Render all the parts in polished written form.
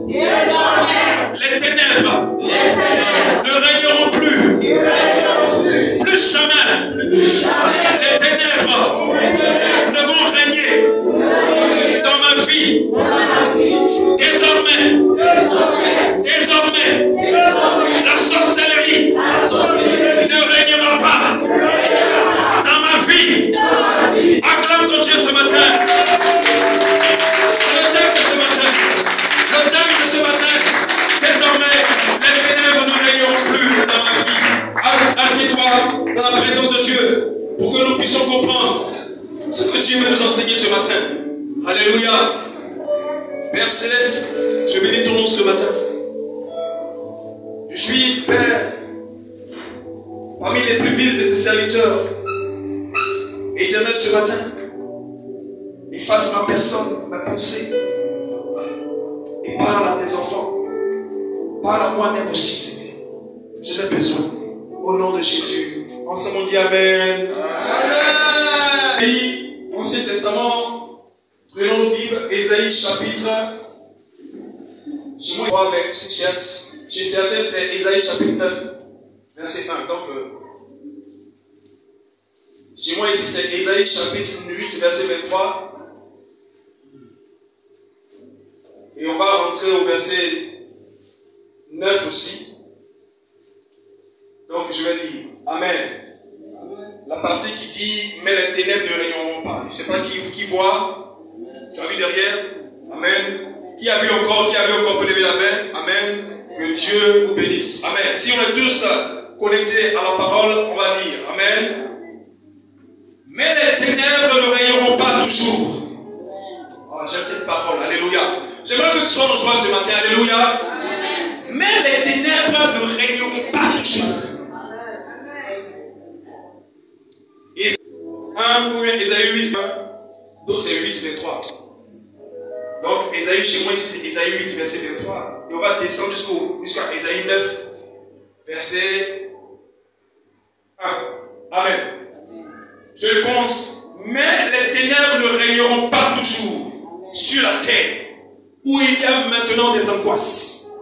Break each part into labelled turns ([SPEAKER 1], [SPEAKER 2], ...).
[SPEAKER 1] désormais, les ténèbres ne régneront plus. Plus jamais, les ténèbres ne vont régner dans ma vie. Désormais, la sorcellerie ne régnera pas dans ma vie. Acclame ton Dieu ce matin. C'est le thème de ce matin. Le thème de ce matin. Désormais, les ténèbres ne régneront plus dans ma vie. Assieds-toi dans la présence de Dieu pour que nous puissions comprendre ce que Dieu veut nous enseigner ce matin. Alléluia. Père Céleste, je bénis ton nom ce matin. Je suis, Père, parmi les plus vils de tes serviteurs. Éternel, ce matin, efface ma personne, ma pensée, et parle à tes enfants. Parle à moi-même aussi, Seigneur. J'en ai besoin. Au nom de Jésus. Ensemble, on dit Amen. Amen. Et Ancien Testament, prenons nos Bibles, Ésaïe chapitre. Chez moi, chez certains, c'est Ésaïe chapitre 9, verset 1. Donc, chez moi ici, c'est Ésaïe chapitre 8, verset 23. Et on va rentrer au verset 9 aussi. Donc, je vais lire. Amen. La partie qui dit, mais les ténèbres ne régneront pas. Je ne sais pas qui voit. Tu as vu derrière? Amen. Qui a vu encore peut lever la main? Amen. Que Dieu vous bénisse. Amen. Si on est tous connectés à la parole, on va dire Amen. Mais les ténèbres ne régneront pas toujours. Oh, j'aime cette parole. Alléluia. J'aimerais que tu sois en joie ce matin. Alléluia. Mais les ténèbres ne régneront pas toujours. Et 1, Ésaïe 8, d'autres c'est 8, 23. Donc, Ésaïe, chez moi, ici, c'est Ésaïe 8, verset 23. Et on va descendre jusqu'à Ésaïe 9, verset 1. Amen. Je pense, mais les ténèbres ne régneront pas toujours sur la terre, où il y a maintenant des angoisses.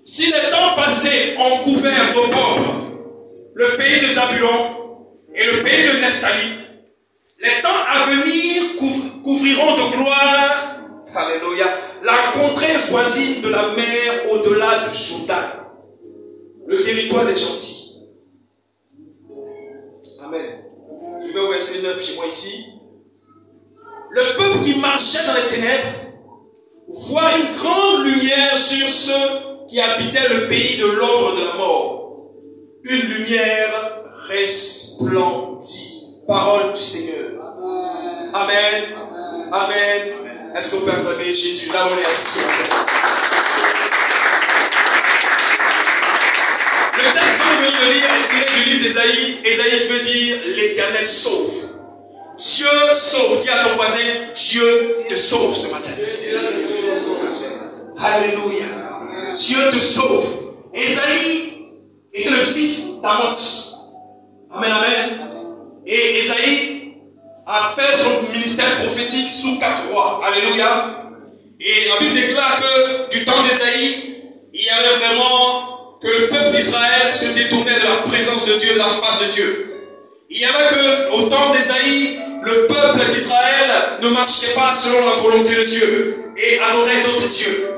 [SPEAKER 1] Si les temps passés ont couvert nos pauvres, le pays de Zabulon et le pays de Nephtali, les temps à venir couvriront de gloire, alléluia, la contrée voisine de la mer au-delà du Jourdain, le territoire des gentils. Amen. Je vais au verset 9 chez moi ici. Le peuple qui marchait dans les ténèbres voit une grande lumière sur ceux qui habitaient le pays de l'ombre de la mort. Une lumière resplendit. Parole du Seigneur. Amen. Amen. Est-ce qu'on peut acclamer Jésus là où on est assis ce matin? Le texte que nous venons de lire est tiré du livre d'Ésaïe. Ésaïe veut dire l'Éternel sauve. Dieu sauve. Dis à ton voisin, Dieu te sauve ce matin. Alléluia. Dieu te sauve. Ésaïe était le fils d'Amoz. Amen, amen. Et Ésaïe a fait son ministère prophétique sous 4 rois. Alléluia. Et la Bible déclare que du temps d'Ésaïe, il y avait vraiment que le peuple d'Israël se détournait de la présence de Dieu, de la face de Dieu. Il y avait que au temps d'Ésaïe, le peuple d'Israël ne marchait pas selon la volonté de Dieu et adorait d'autres dieux.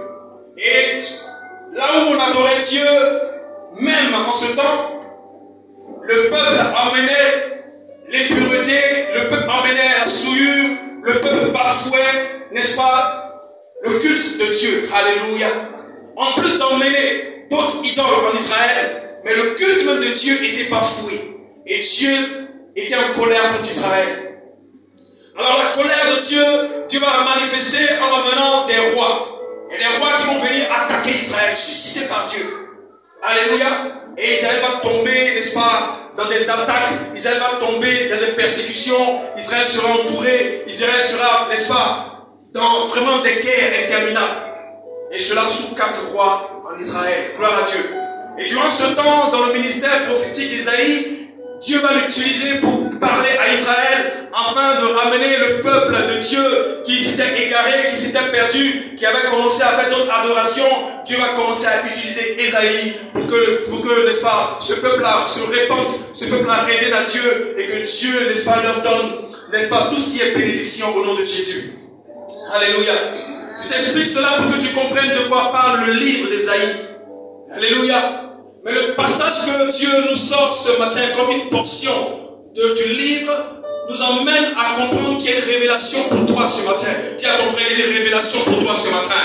[SPEAKER 1] Et là où on adorait Dieu, même en ce temps, le peuple emmenait l'impureté, le peuple emmenait la souillure, le peuple bafouait, n'est-ce pas, le culte de Dieu. Alléluia. En plus d'emmener d'autres idoles en Israël, mais le culte même de Dieu était bafoué. Et Dieu était en colère contre Israël. Alors la colère de Dieu, Dieu va la manifester en amenant des rois. Et les rois qui vont venir attaquer Israël, suscités par Dieu. Alléluia. Et Israël va tomber, n'est-ce pas, dans des attaques. Israël va tomber dans des persécutions. Israël sera entouré. Israël sera, n'est-ce pas, dans vraiment des guerres interminables. Et cela sous 4 rois en Israël. Gloire à Dieu. Et durant ce temps, dans le ministère prophétique d'Ésaïe, Dieu va l'utiliser pour parler à Israël afin de ramener le peuple de Dieu qui s'était égaré, qui s'était perdu, qui avait commencé à faire d'autres adorations. Dieu va commencer à utiliser Ésaïe pour que, n'est-ce pas, ce peuple-là se répande, ce peuple-là revienne à Dieu et que Dieu, n'est-ce pas, leur donne, n'est-ce pas, tout ce qui est bénédiction au nom de Jésus. Alléluia. Je t'explique cela pour que tu comprennes de quoi parle le livre d'Ésaïe. Alléluia. Mais le passage que Dieu nous sort ce matin comme une portion du livre nous emmène à comprendre qu'il y a une révélation pour toi ce matin. Dis à ton frère, il y a une révélation pour toi ce matin.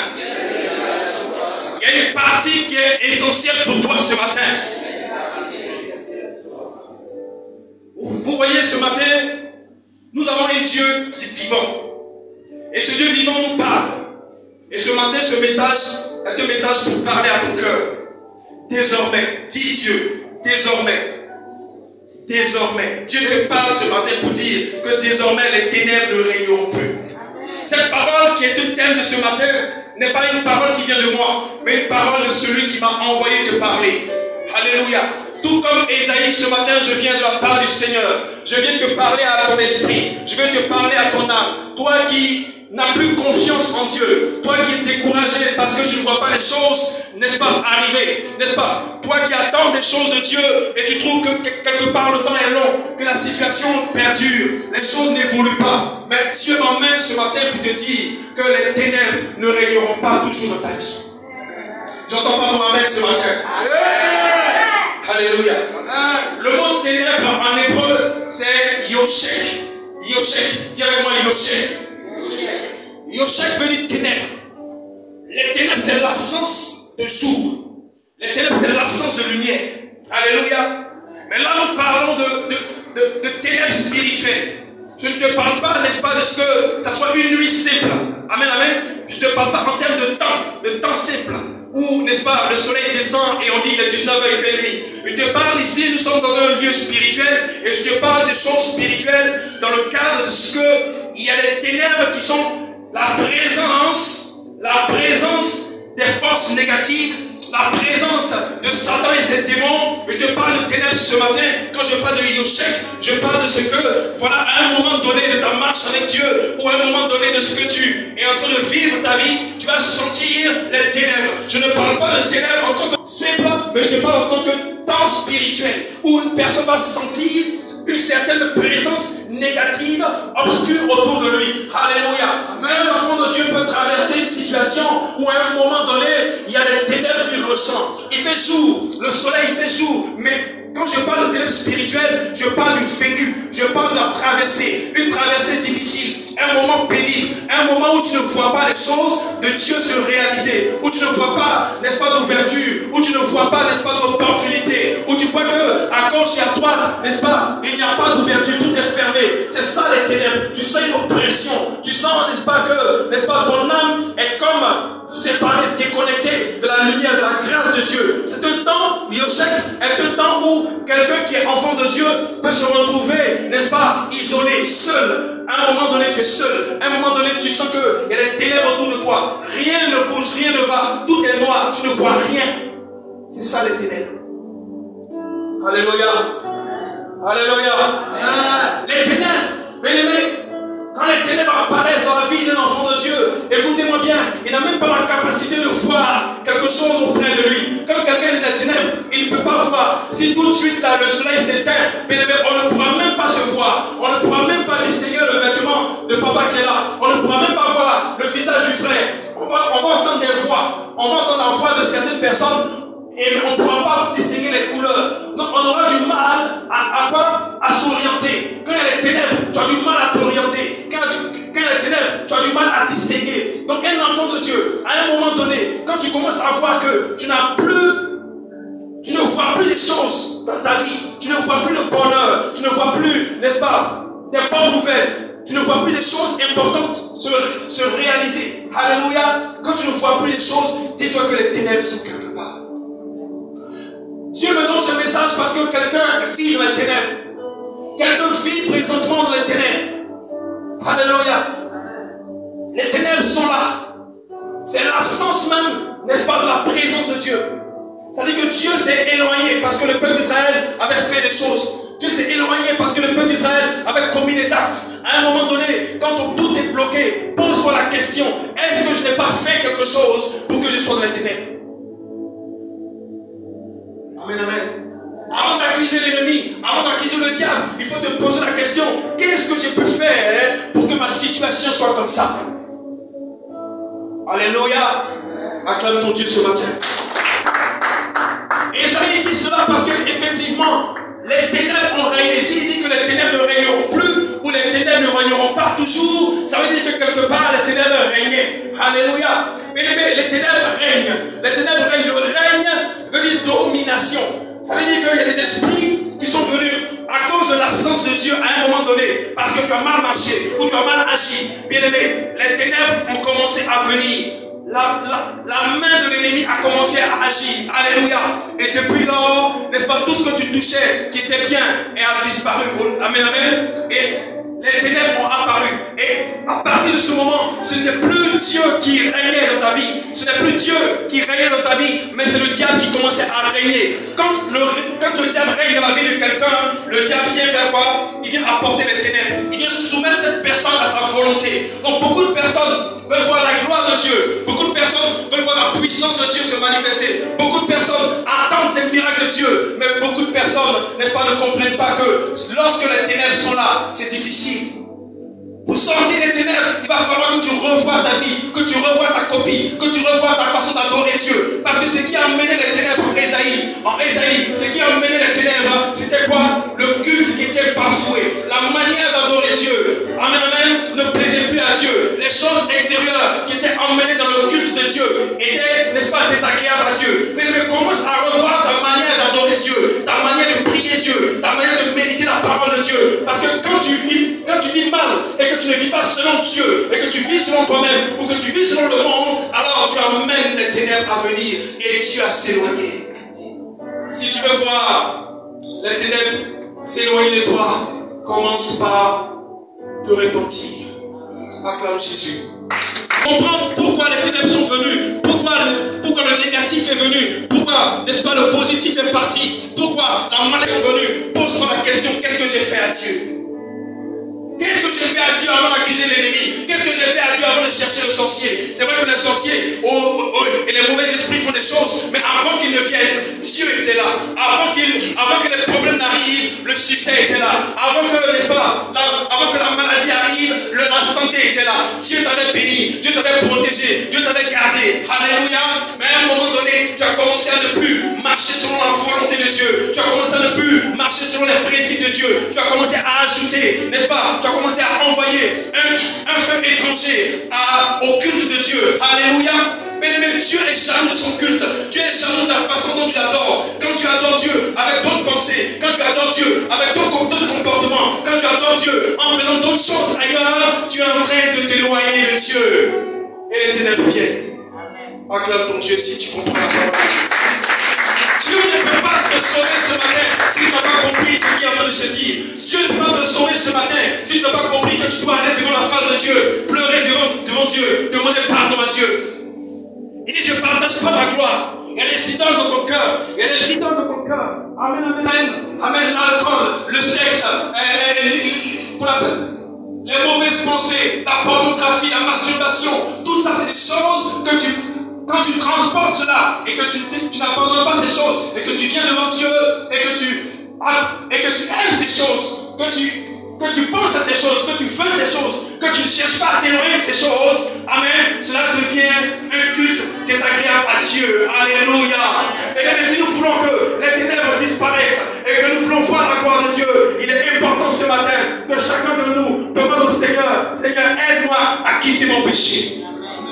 [SPEAKER 1] Il y a une partie qui est essentielle pour toi ce matin. Vous voyez ce matin, nous avons un Dieu vivant. Et ce Dieu vivant nous parle. Et ce matin, ce message est un message pour parler à ton cœur. Désormais, dis Dieu, désormais, Dieu te parle ce matin pour dire que désormais les ténèbres ne régneront plus. Cette parole qui est le thème de ce matin n'est pas une parole qui vient de moi, mais une parole de celui qui m'a envoyé te parler. Alléluia. Tout comme Ésaïe ce matin, je viens de la part du Seigneur. Je viens te parler à ton esprit. Je viens te parler à ton âme. Toi qui n'as plus confiance en Dieu. Toi qui es découragé parce que tu ne vois pas les choses, n'est-ce pas, arriver. N'est-ce pas? Toi qui attends des choses de Dieu et tu trouves que quelque part le temps est long, que la situation perdure, les choses n'évoluent pas. Mais Dieu m'emmène ce matin pour te dire que les ténèbres ne régneront pas toujours dans ta vie. J'entends pas ton amen ce matin. Alléluia. Le mot ténèbres en hébreu, c'est Yoshek. Yoshek. Dis avec moi Yoshek. Yoshek veut dire ténèbres. Les ténèbres, c'est l'absence de jour. Les ténèbres, c'est l'absence de lumière. Alléluia. Mais là, nous parlons de ténèbres spirituelles. Je ne te parle pas, n'est-ce pas, de ce que ça soit une nuit simple. Amen, amen. Je ne te parle pas en termes de temps simple. Où, n'est-ce pas, le soleil descend et on dit il est 19h, il fait nuit. Je te parle ici, nous sommes dans un lieu spirituel et je te parle des choses spirituelles dans le cadre de ce que il y a des ténèbres qui sont la présence des forces négatives, la présence de Satan et ses démons. Je te parle de ténèbres ce matin. Quand je parle de Yoshek, je parle de ce que, voilà, à un moment donné de ta marche avec Dieu, ou à un moment donné de ce que tu es en train de vivre ta vie, tu vas sentir les ténèbres. Je ne parle pas de ténèbres en tant que simple, mais je te parle en tant que temps spirituel, où une personne va sentir une certaine présence négative, obscure autour de lui. Alléluia. Même l'enfant de Dieu peut traverser une situation où à un moment donné, il y a des ténèbres qu'il ressent. Il fait jour, le soleil il fait jour, mais quand je parle de ténèbres spirituelles, je parle du vécu, je parle de la traversée, une traversée difficile. Un moment pénible, un moment où tu ne vois pas les choses de Dieu se réaliser, où tu ne vois pas, n'est-ce pas, d'ouverture, où tu ne vois pas, n'est-ce pas, d'opportunité, où tu vois que à gauche et à droite, n'est-ce pas, il n'y a pas d'ouverture, tout est fermé. C'est ça les ténèbres. Tu sens une oppression, tu sens, n'est-ce pas, que, n'est-ce pas, ton âme est comme séparée, déconnectée de la lumière, de la grâce de Dieu. C'est un temps, Yoshek est un temps où quelqu'un qui est enfant de Dieu peut se retrouver, n'est-ce pas, isolé, seul. À un moment donné, tu es seul. À un moment donné, tu sens qu'il y a des ténèbres autour de toi. Rien ne bouge, rien ne va. Tout est noir, tu ne vois rien. C'est ça les ténèbres. Alléluia. Alléluia. Les ténèbres, bien-aimés, quand les ténèbres apparaissent dans la vie d'un enfant de Dieu, écoutez-moi bien, il n'a même pas la capacité de voir quelque chose auprès de lui. Quand quelqu'un est dans les ténèbres, il ne peut pas voir. Si tout de suite là, le soleil s'éteint, bien-aimés, on ne pourra même pas se voir. On ne pourra même pas distinguer le vêtement de papa qui est là. On ne pourra même pas voir le visage du frère. On va entendre des voix. On va entendre la voix de certaines personnes. Et on ne pourra pas distinguer les couleurs. Donc on aura du mal à s'orienter. Quand il y a les ténèbres, tu as du mal à t'orienter. Quand il y a les ténèbres, tu as du mal à distinguer. Donc un enfant de Dieu, à un moment donné, quand tu commences à voir que tu ne vois plus les choses dans ta vie, tu ne vois plus le bonheur, tu ne vois plus, n'est-ce pas, des bonnes nouvelles, tu ne vois plus des choses importantes se réaliser. Alléluia. Quand tu ne vois plus les choses, dis-toi que les ténèbres sont quelque part. Dieu me donne ce message parce que quelqu'un vit dans les ténèbres. Quelqu'un vit présentement dans les ténèbres. Alléluia. Les ténèbres sont là. C'est l'absence même, n'est-ce pas, de la présence de Dieu. C'est-à-dire que Dieu s'est éloigné parce que le peuple d'Israël avait fait des choses. Dieu s'est éloigné parce que le peuple d'Israël avait commis des actes. À un moment donné, quand tout est bloqué, pose-toi la question, est-ce que je n'ai pas fait quelque chose pour que je sois dans les ténèbres? Amen, amen. Avant d'accuser l'ennemi, avant d'accuser le diable, il faut te poser la question, qu'est-ce que j'ai pu faire pour que ma situation soit comme ça? Alléluia. Acclame ton Dieu ce matin. Et Isaïe dit cela parce qu'effectivement, les ténèbres ont régné. S'il dit que les ténèbres ne régneront plus, ou les ténèbres ne régneront pas toujours, ça veut dire que quelque part les ténèbres régnaient. Alléluia. Mais les ténèbres règnent. Les ténèbres règnent. Le règne veut dire domination. Ça veut dire qu'il y a des esprits qui sont venus à cause de l'absence de Dieu à un moment donné, parce que tu as mal marché ou tu as mal agi. Bien aimé, les ténèbres ont commencé à venir. La main de l'ennemi a commencé à agir. Alléluia. Et depuis lors, n'est-ce pas, tout ce que tu touchais qui était bien a disparu. Amen, amen. Et les ténèbres ont apparu. Et à partir de ce moment, ce n'est plus Dieu qui régnait dans ta vie. Ce n'est plus Dieu qui régnait dans ta vie, mais c'est le diable qui commençait à régner. Quand le diable règne dans la vie de quelqu'un, le diable vient faire quoi? Il vient apporter les ténèbres. Il vient soumettre cette personne à sa volonté. Donc beaucoup de personnes veulent voir la gloire de Dieu. Beaucoup de personnes veulent voir la puissance de Dieu se manifester. Beaucoup de personnes attendent des miracles de Dieu. Mais beaucoup de personnes, n'est-ce pas, ne comprennent pas que lorsque les ténèbres sont là, c'est difficile. Pour sortir des ténèbres, il va falloir que tu revoies ta vie, que tu revoies ta copie, que tu revoies ta façon d'adorer Dieu. Parce que ce qui a amené les ténèbres en Ésaïe, ce qui a amené les ténèbres, c'était quoi? Le culte qui était bafoué. La manière d'adorer Dieu, amen, amen, ne plaisait plus à Dieu. Les choses extérieures qui étaient emmenées dans le culte de Dieu étaient, n'est-ce pas, désagréables à Dieu. Mais commence à revoir ta manière d'adorer Dieu, ta manière de prier Dieu, ta manière de méditer la parole de Dieu. Parce que quand tu vis mal et que tu ne vis pas selon Dieu, et que tu vis selon toi-même, ou que tu vis selon le monde, alors tu amènes les ténèbres à venir et Dieu à s'éloigner. Si tu veux voir les ténèbres s'éloigner de toi, commence par te repentir. Acclame Jésus. Comprends pourquoi les ténèbres sont venues, pourquoi le négatif est venu, pourquoi, n'est-ce pas, le positif est parti, pourquoi la maladie est venue. Pose-toi la question, qu'est-ce que j'ai fait à Dieu? Qu'est-ce que j'ai fait à Dieu avant d'accuser l'ennemi? Qu'est-ce que j'ai fait à Dieu avant de chercher le sorcier? C'est vrai que les sorciers et les mauvais esprits font des choses, mais avant qu'ils ne viennent, Dieu était là. Avant que les problèmes n'arrivent, le succès était là. Avant que, n'est-ce pas, avant que la maladie arrive, la santé était là. Dieu t'avait béni, Dieu t'avait protégé, Dieu t'avait gardé. Alléluia. Mais à un moment donné, tu as commencé à ne plus marcher selon la volonté de Dieu. Tu as commencé à ne plus marcher selon les principes de Dieu. Tu as commencé à ajouter, n'est-ce pas? Tu as commencé à envoyer un feu étranger au culte de Dieu. Alléluia. Mais Dieu est jaloux de son culte. Dieu est jaloux de la façon dont tu l'adores. Quand tu adores Dieu avec d'autres pensées, quand tu adores Dieu avec d'autres comportements, quand tu adores Dieu en faisant d'autres choses ailleurs, tu es en train de t'éloigner de Dieu. Et les ténèbres viennent. Acclame ton Dieu si tu comprends la parole. Dieu ne peut pas te sauver ce matin si tu n'as pas compris ce qu'il est en train de se dire. Dieu ne peut pas te sauver ce matin si tu n'as pas compris que tu dois aller devant la face de Dieu, pleurer devant Dieu, demander pardon à Dieu. Il dit, je ne partage pas ma gloire. Il y a des idoles dans ton cœur. Il y a des idoles dans ton cœur. Amen, amen. Amen. L'alcool, le sexe, qu'on appelle les mauvaises pensées, la pornographie, la masturbation. Tout ça, c'est des choses que quand tu transportes cela et que tu n'abandonnes pas ces choses et que tu viens devant Dieu et que tu aimes ces choses, que tu penses à ces choses, que tu veux ces choses, que tu ne cherches pas à t'éloigner de ces choses, amen, cela devient un culte désagréable à Dieu. Alléluia. Et bien, si nous voulons que les ténèbres disparaissent et que nous voulons voir la gloire de Dieu, il est important ce matin que chacun de nous demande au Seigneur, Seigneur, aide-moi à quitter mon péché.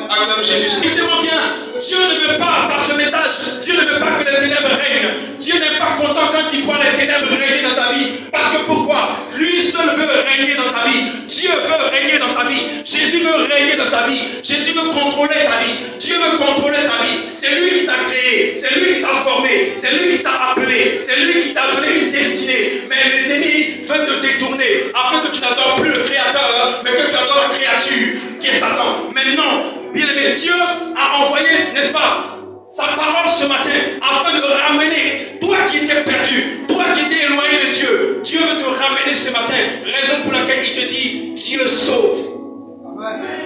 [SPEAKER 1] Acclame Jésus. Écoutez-moi bien, Dieu ne veut pas, par ce message, Dieu ne veut pas que les ténèbres règnent. Dieu n'est pas content quand il voit les ténèbres régner dans ta vie. Parce que pourquoi? Lui seul veut régner dans ta vie. Dieu veut régner dans ta vie. Jésus veut régner dans ta vie. Jésus veut contrôler ta vie. Dieu veut contrôler ta vie. C'est lui qui t'a créé. C'est lui qui t'a formé. C'est lui qui t'a appelé. C'est lui qui t'a donné une destinée. Mais l'ennemi veut te détourner afin que tu n'adores plus le Créateur, mais que tu adores la créature qui est Satan. Maintenant, bien aimé, Dieu a envoyé, n'est-ce pas, sa parole ce matin afin de ramener toi qui étais perdu, toi qui étais éloigné de Dieu, Dieu veut te ramener ce matin. Raison pour laquelle il te dit, Dieu sauve.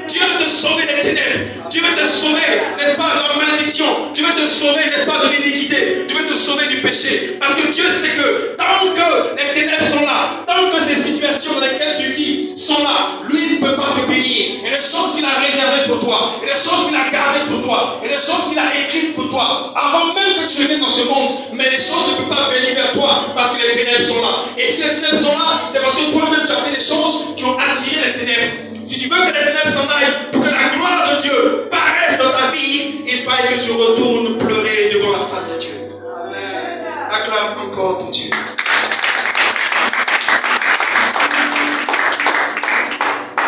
[SPEAKER 1] Dieu veut te sauver des ténèbres. Dieu veut te sauver, n'est-ce pas, de la malédiction. Dieu veut te sauver, n'est-ce pas, de l'iniquité. Dieu veut te sauver du péché. Parce que Dieu sait que tant que les ténèbres sont là, tant que ces situations dans lesquelles tu vis sont là, lui ne peut pas te bénir. Et les choses qu'il a réservées pour toi, et les choses qu'il a gardées pour toi, et les choses qu'il a écrites pour toi, avant même que tu ne viennes dans ce monde, mais les choses ne peuvent pas venir vers toi parce que les ténèbres sont là. Et si les ténèbres sont là, c'est parce que toi-même tu as fait des choses qui ont attiré les ténèbres. Si tu veux que les ténèbres s'en aillent, pour que la gloire de Dieu paraisse dans ta vie, il faille que tu retournes pleurer devant la face de Dieu. Amen. Acclame encore ton Dieu.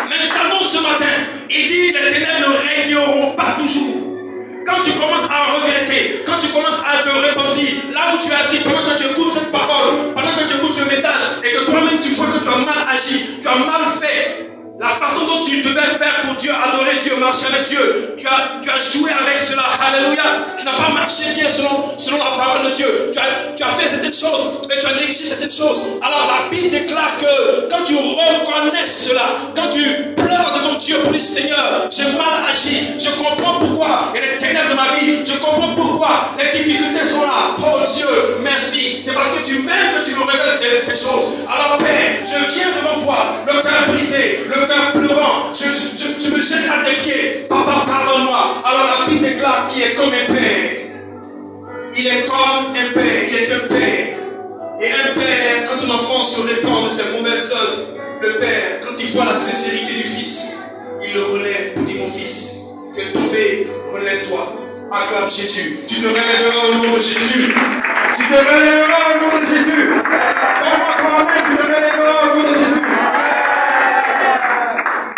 [SPEAKER 1] Mais je t'annonce ce matin, il dit les ténèbres ne régneront pas toujours. Quand tu commences à regretter, quand tu commences à te repentir, là où tu es assis, pendant que tu écoutes cette parole, pendant que tu écoutes ce message, et que toi-même tu vois que tu as mal agi, tu as mal fait, la façon dont tu devais faire pour Dieu, adorer Dieu, marcher avec Dieu, tu as joué avec cela, alléluia, tu n'as pas marché bien selon la parole de Dieu, tu as fait certaines choses, mais tu as négligé certaines choses. Alors la Bible déclare que quand tu reconnais cela, quand tu pleures devant Dieu pour dire Seigneur, j'ai mal agi, je comprends pourquoi il y a les ténèbres de ma vie, je comprends pourquoi les difficultés sont là, oh Dieu, merci, c'est parce que tu m'aimes que tu me révèles ces choses. Alors Père, je viens devant toi, le cœur brisé, le cœur pleurant, je me jette à tes pieds, Papa pardonne-moi. Alors la Bible déclare qu'il est comme un père, il est comme un père, il est un père. Et un père, quand un enfant se répand de ses mauvaises œuvres, le père, quand il voit la sincérité du fils, il le relève pour dire mon fils, tu es tombé, relève-toi. Acclame Jésus. Tu te relèveras au nom de Jésus. Tu te relèveras au nom de Jésus. Tu te relèveras au nom de Jésus.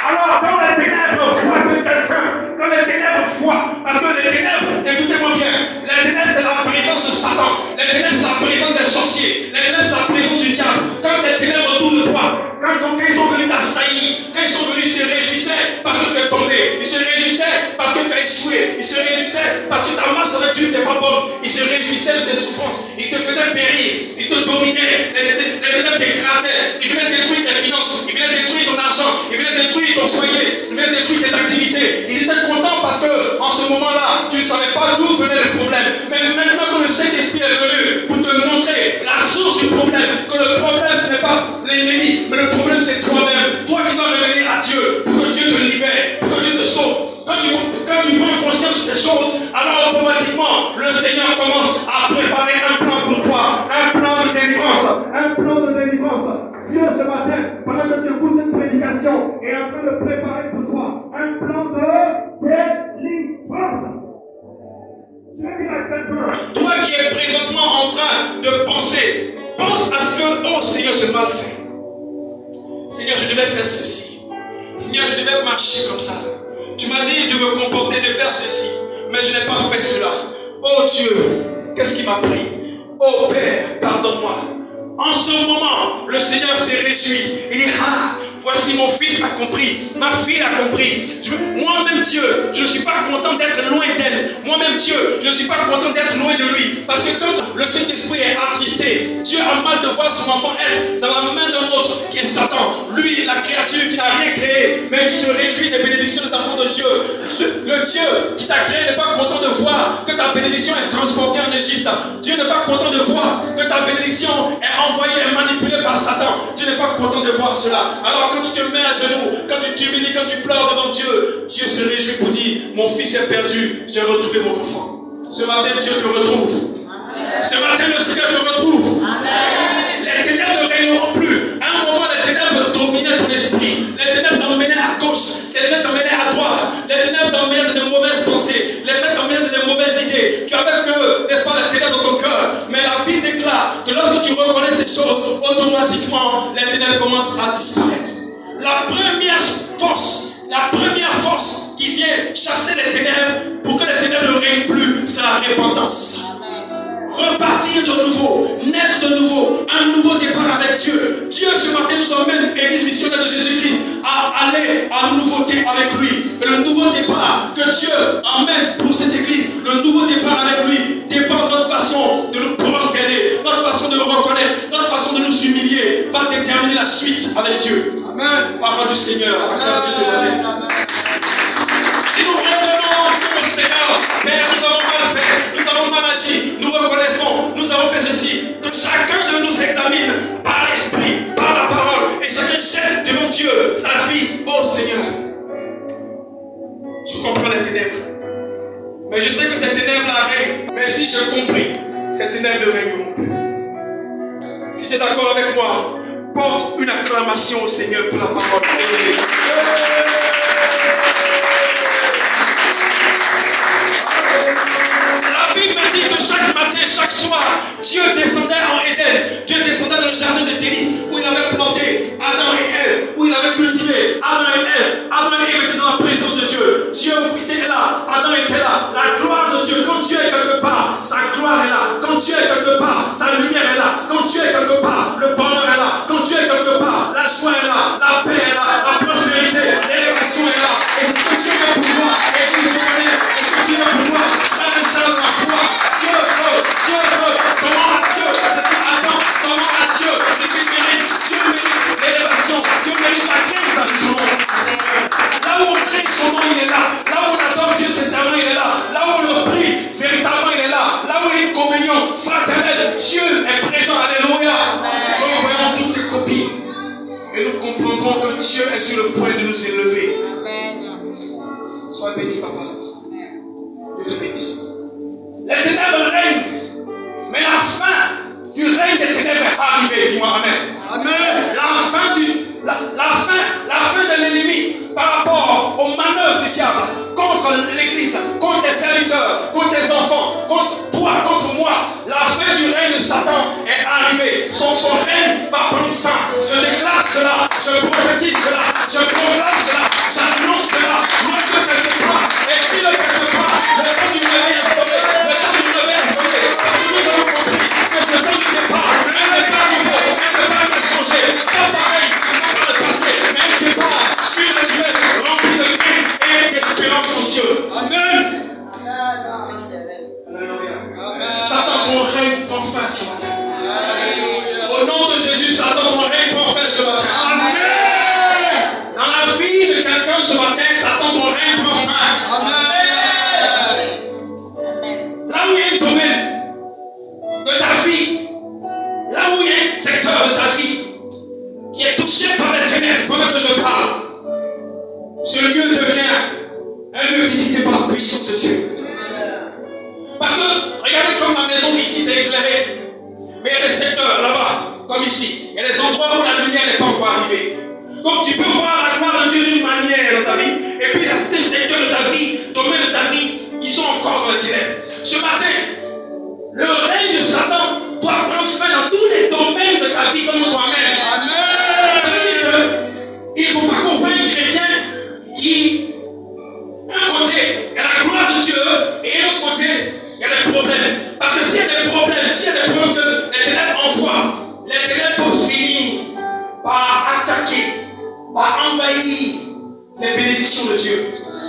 [SPEAKER 1] Alors, dans les ténèbres, foi de quelqu'un. Dans les ténèbres, foi. Parce que les ténèbres, écoutez-moi bien, les ténèbres, c'est la présence de Satan. Les ténèbres, c'est la présence des sorciers. Les ténèbres, c'est la présence du diable. Quand les ténèbres autour de toi, quand ils sont venus t'assaillir, quand ils sont venus, ils se réjouissaient parce que tu es tombé. Ils se réjouissaient parce que tu as échoué. Ils se réjouissaient parce que ta marche avec Dieu n'était pas bonne. Ils se réjouissaient de tes souffrances. Ils te faisaient périr. Ils te dominaient. Les ténèbres t'écrasaient. Ils venaient détruire tes finances. Ils venaient détruire ton argent. Ils venaient détruire ton foyer. Ils venaient détruire tes activités. Ils étaient contents parce que, en ce moment-là, tu ne savais pas d'où venait le problème. Mais maintenant que le Saint-Esprit est venu pour te montrer la source du problème, que le problème ce n'est pas l'ennemi, mais le problème c'est toi-même. Toi qui dois revenir à Dieu pour que Dieu te libère, pour que Dieu te sauve. Quand tu prends conscience de ces choses, alors automatiquement le Seigneur commence à préparer un plan pour toi, un plan de délivrance, un plan de délivrance. Dieu ce matin, pendant que tu écoutes cette prédication, est en train de préparer pour toi un plan de délivrance. Je vais dire à quelqu'un, toi qui es présentement en train de penser, pense à ce que, oh Seigneur, j'ai mal fait. Seigneur, je devais faire ceci. Seigneur, je devais marcher comme ça. Tu m'as dit de me comporter, de faire ceci, mais je n'ai pas fait cela. Oh Dieu, qu'est-ce qui m'a pris? Oh Père, pardonne-moi. En ce moment, le Seigneur s'est réjoui. Il dit, ah, voici mon fils a compris, ma fille a compris. Moi-même Dieu, je ne suis pas content d'être loin d'elle. Moi-même Dieu, je ne suis pas content d'être loin de lui. Parce que quand le Saint-Esprit est attristé, Dieu a mal de voir son enfant être dans la main d'un autre qui est Satan. Lui, la créature qui n'a rien créé, mais qui se réjouit des bénédictions des enfants de Dieu. Le Dieu qui t'a créé n'est pas content de voir que ta bénédiction est transportée en Égypte. Dieu n'est pas content de voir que ta bénédiction est envoyée et manipulée par Satan. Dieu n'est pas content de voir cela. Alors quand tu te mets à genoux, quand tu t'humilies, quand tu pleures devant Dieu, Dieu se réjouit pour dire, mon fils est perdu, j'ai retrouvé mon enfant. Ce matin, Dieu te retrouve. Amen. Ce matin, le Seigneur te retrouve. Amen. Les ténèbres ne régneront plus. À un moment, les ténèbres dominaient ton esprit. Les ténèbres t'emmenaient à gauche. Les ténèbres t'emmenaient à droite. Les ténèbres t'emmenaient dans de mauvaises pensées. Les ténèbres t'emmenaient dans de mauvaises idées. Tu avais que, n'est-ce pas, les ténèbres dans ton cœur. Mais la Bible déclare que lorsque tu reconnais ces choses, automatiquement, les ténèbres commencent à disparaître. La première force qui vient chasser les ténèbres pour que les ténèbres ne règnent plus, c'est la repentance. Repartir de nouveau, naître de nouveau, un nouveau départ avec Dieu. Dieu ce matin nous emmène, Église missionnaire de Jésus-Christ, à aller en nouveauté avec lui. Et le nouveau départ que Dieu emmène pour cette Église, le nouveau départ avec lui, dépend de notre façon de nous prospérer, notre façon de le reconnaître, la suite avec Dieu. Amen. Parole du Seigneur. Acclame Dieu ce matin. Si nous revenons au Seigneur, Père, nous avons mal fait, nous avons mal agi, nous reconnaissons, nous avons fait ceci. Que chacun de nous s'examine par l'esprit, par la parole, et chacun jette devant Dieu sa vie. Oh Seigneur, je comprends les ténèbres, mais je sais que ces ténèbres-là règnent. Mais si j'ai compris, ces ténèbres ne règneront plus. Si tu es d'accord avec moi, porte une acclamation au Seigneur pour la parole. La Bible dit que chaque matin, chaque soir, Dieu descendait en Éden. Dieu descendait dans le jardin de délices où il avait planté Adam et Ève, où il avait cultivé Adam et Ève. Adam et Ève étaient dans la présence de Dieu. Dieu était là, Adam était là. La gloire de Dieu, quand Dieu est quelque part, sa gloire est là. Quand Dieu est quelque part, sa lumière est là. Quand Dieu est quelque part, le bonheur est là. Quand Dieu est quelque part, la joie est là, la paix est là, la prospérité, l'élévation est là. Et ce que Dieu veut pour moi, et que je connais, et ce que Dieu veut pour moi, frère et sœur, ma foi, Dieu veut, comment à Dieu, ce qu'il attend, comment à Dieu, ce qu'il mérite. Dieu mérite l'élévation, Dieu mérite la crainte de son nom. Là où on craint son nom, il est là. Là où on adore Dieu, sincèrement, il est là. Là où on le prie, véritablement, il est là. Là où il y a une communion fraternelle, Dieu est présent. Alléluia. Nous voyons toutes ces copies. Et nous comprendrons que Dieu est sur le point de nous élever. Sois béni, papa. Dieu te bénisse. Les ténèbres règnent. Mais la fin du règne des ténèbres est arrivée. Dis-moi Amen. Amen. La fin de l'ennemi par rapport aux manœuvres du diable contre l'église, contre les serviteurs, contre les enfants, contre toi, contre moi. La fin du règne de Satan est arrivée. Son règne va prendre fin. Je déclare cela, je prophétise cela, je proclame cela, j'annonce cela. Moi que quelque part, et puis le quelque part, le temps du réveil est sauvé, le temps du réveil est sauvé. Parce que nous avons compris que ce temps du départ, un départ nouveau, un départ qui a changé, pas pareil, pas le passé, mais un départ spirituel, rempli de crainte et d'espérance en Dieu. Amen. Satan, ton règne prend fin ce matin. Au nom de Jésus, Satan, ton règne prend fin ce matin. Amen. Dans la vie de quelqu'un ce matin, Satan, ton règne prend fin. Amen. Là où il y a un domaine de ta vie, là où il y a un secteur de ta vie qui est touché par les ténèbres, pendant que je parle, ce lieu devient un lieu visité par la puissance de Dieu. Parce que, regardez comme la maison ici c'est éclairé. Mais il y a des secteurs là-bas, comme ici. Il y a des endroits où la lumière n'est pas encore arrivée. Donc tu peux voir la gloire de Dieu d'une manière dans ta vie. Et puis il y a certains secteurs de ta vie, domaines de ta vie, qui sont encore dans les ténèbres. Ce matin, le règne de Satan doit prendre fin dans tous les domaines de ta vie comme toi-même. Amen. Ça veut dire qu'il ne faut pas qu'on voit un chrétien qui, d'un côté, il y a la gloire de Dieu, et de l'autre côté, il y a des problèmes. Parce que s'il y a des problèmes, que les ténèbres envoient, les ténèbres peuvent finir par attaquer, par envahir les bénédictions de Dieu.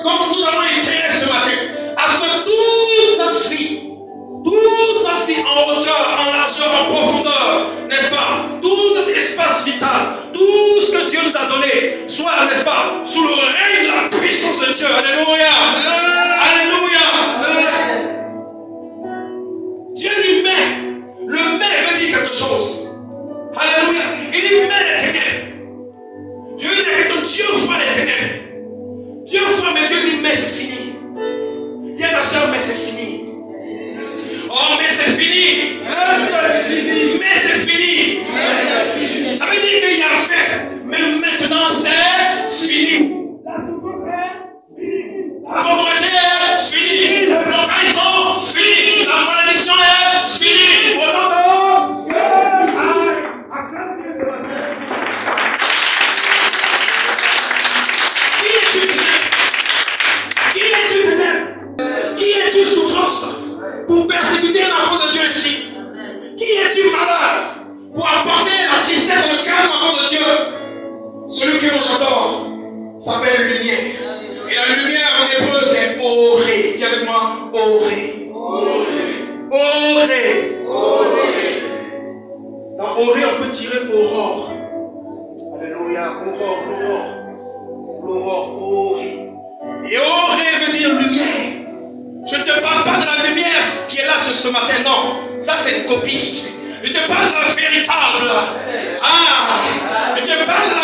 [SPEAKER 1] Donc nous avons intérêt ce matin à ce que toute notre vie en hauteur, en largeur, en profondeur, n'est-ce pas, tout notre espace vital, tout ce que Dieu nous a donné, soit, n'est-ce pas, sous le règne de la puissance de Dieu. Alléluia. Alléluia. Dieu dit mais. Le mais veut dire quelque chose. Alléluia. Il dit mais les ténèbres. Dieu dit que Dieu voit les ténèbres. Dieu voit, mais Dieu dit mais c'est fini. Dis à ta soeur mais c'est fini. Oh mais c'est fini. Mais c'est fini. Ça veut dire qu'il y a fait. Mais maintenant c'est fini. La souffrance est finie. La pauvreté est finie. La trahison est finie. La malédiction est finie. Au nom de Dieu. Acclame Dieu ce matin. Qui es-tu ténèbres? Qui es-tu ténèbres? Qui es-tu souffrance pour persécuter un enfant de Dieu ici? Qui es-tu malheur pour apporter la tristesse et le calme au enfant de Dieu? Celui que j'adore s'appelle lumière. Et la lumière en hébreu c'est oré. Dis avec moi, oré. Oré. Dans oré on peut tirer aurore. L'aurore, Ori. Et Ori veut dire lumière. Je ne te parle pas de la lumière qui est là ce matin, non. Ça, c'est une copie. Je te parle de la véritable. Je te parle de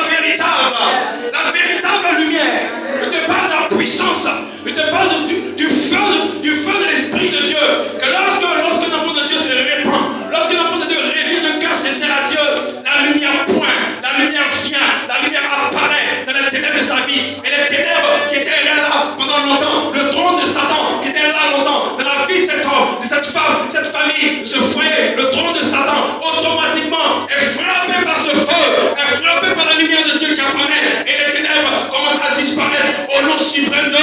[SPEAKER 1] la véritable lumière. Je te parle de la puissance. Je te parle du feu de l'Esprit de Dieu. Que lorsque l'enfant de Dieu se répand, lorsque l'enfant de Dieu revient de cœur sincère à Dieu, la lumière pointe, la lumière vient, la lumière apparaît dans les ténèbres de sa vie. Et les ténèbres qui étaient là pendant longtemps, le trône de Satan qui était là longtemps, dans la vie de cet homme, de cette femme, de cette famille, de ce foyer, le trône de Satan, automatiquement est frappé par ce feu, est frappé par la lumière de Dieu qui apparaît. Et les ténèbres commencent à disparaître au nom suprême de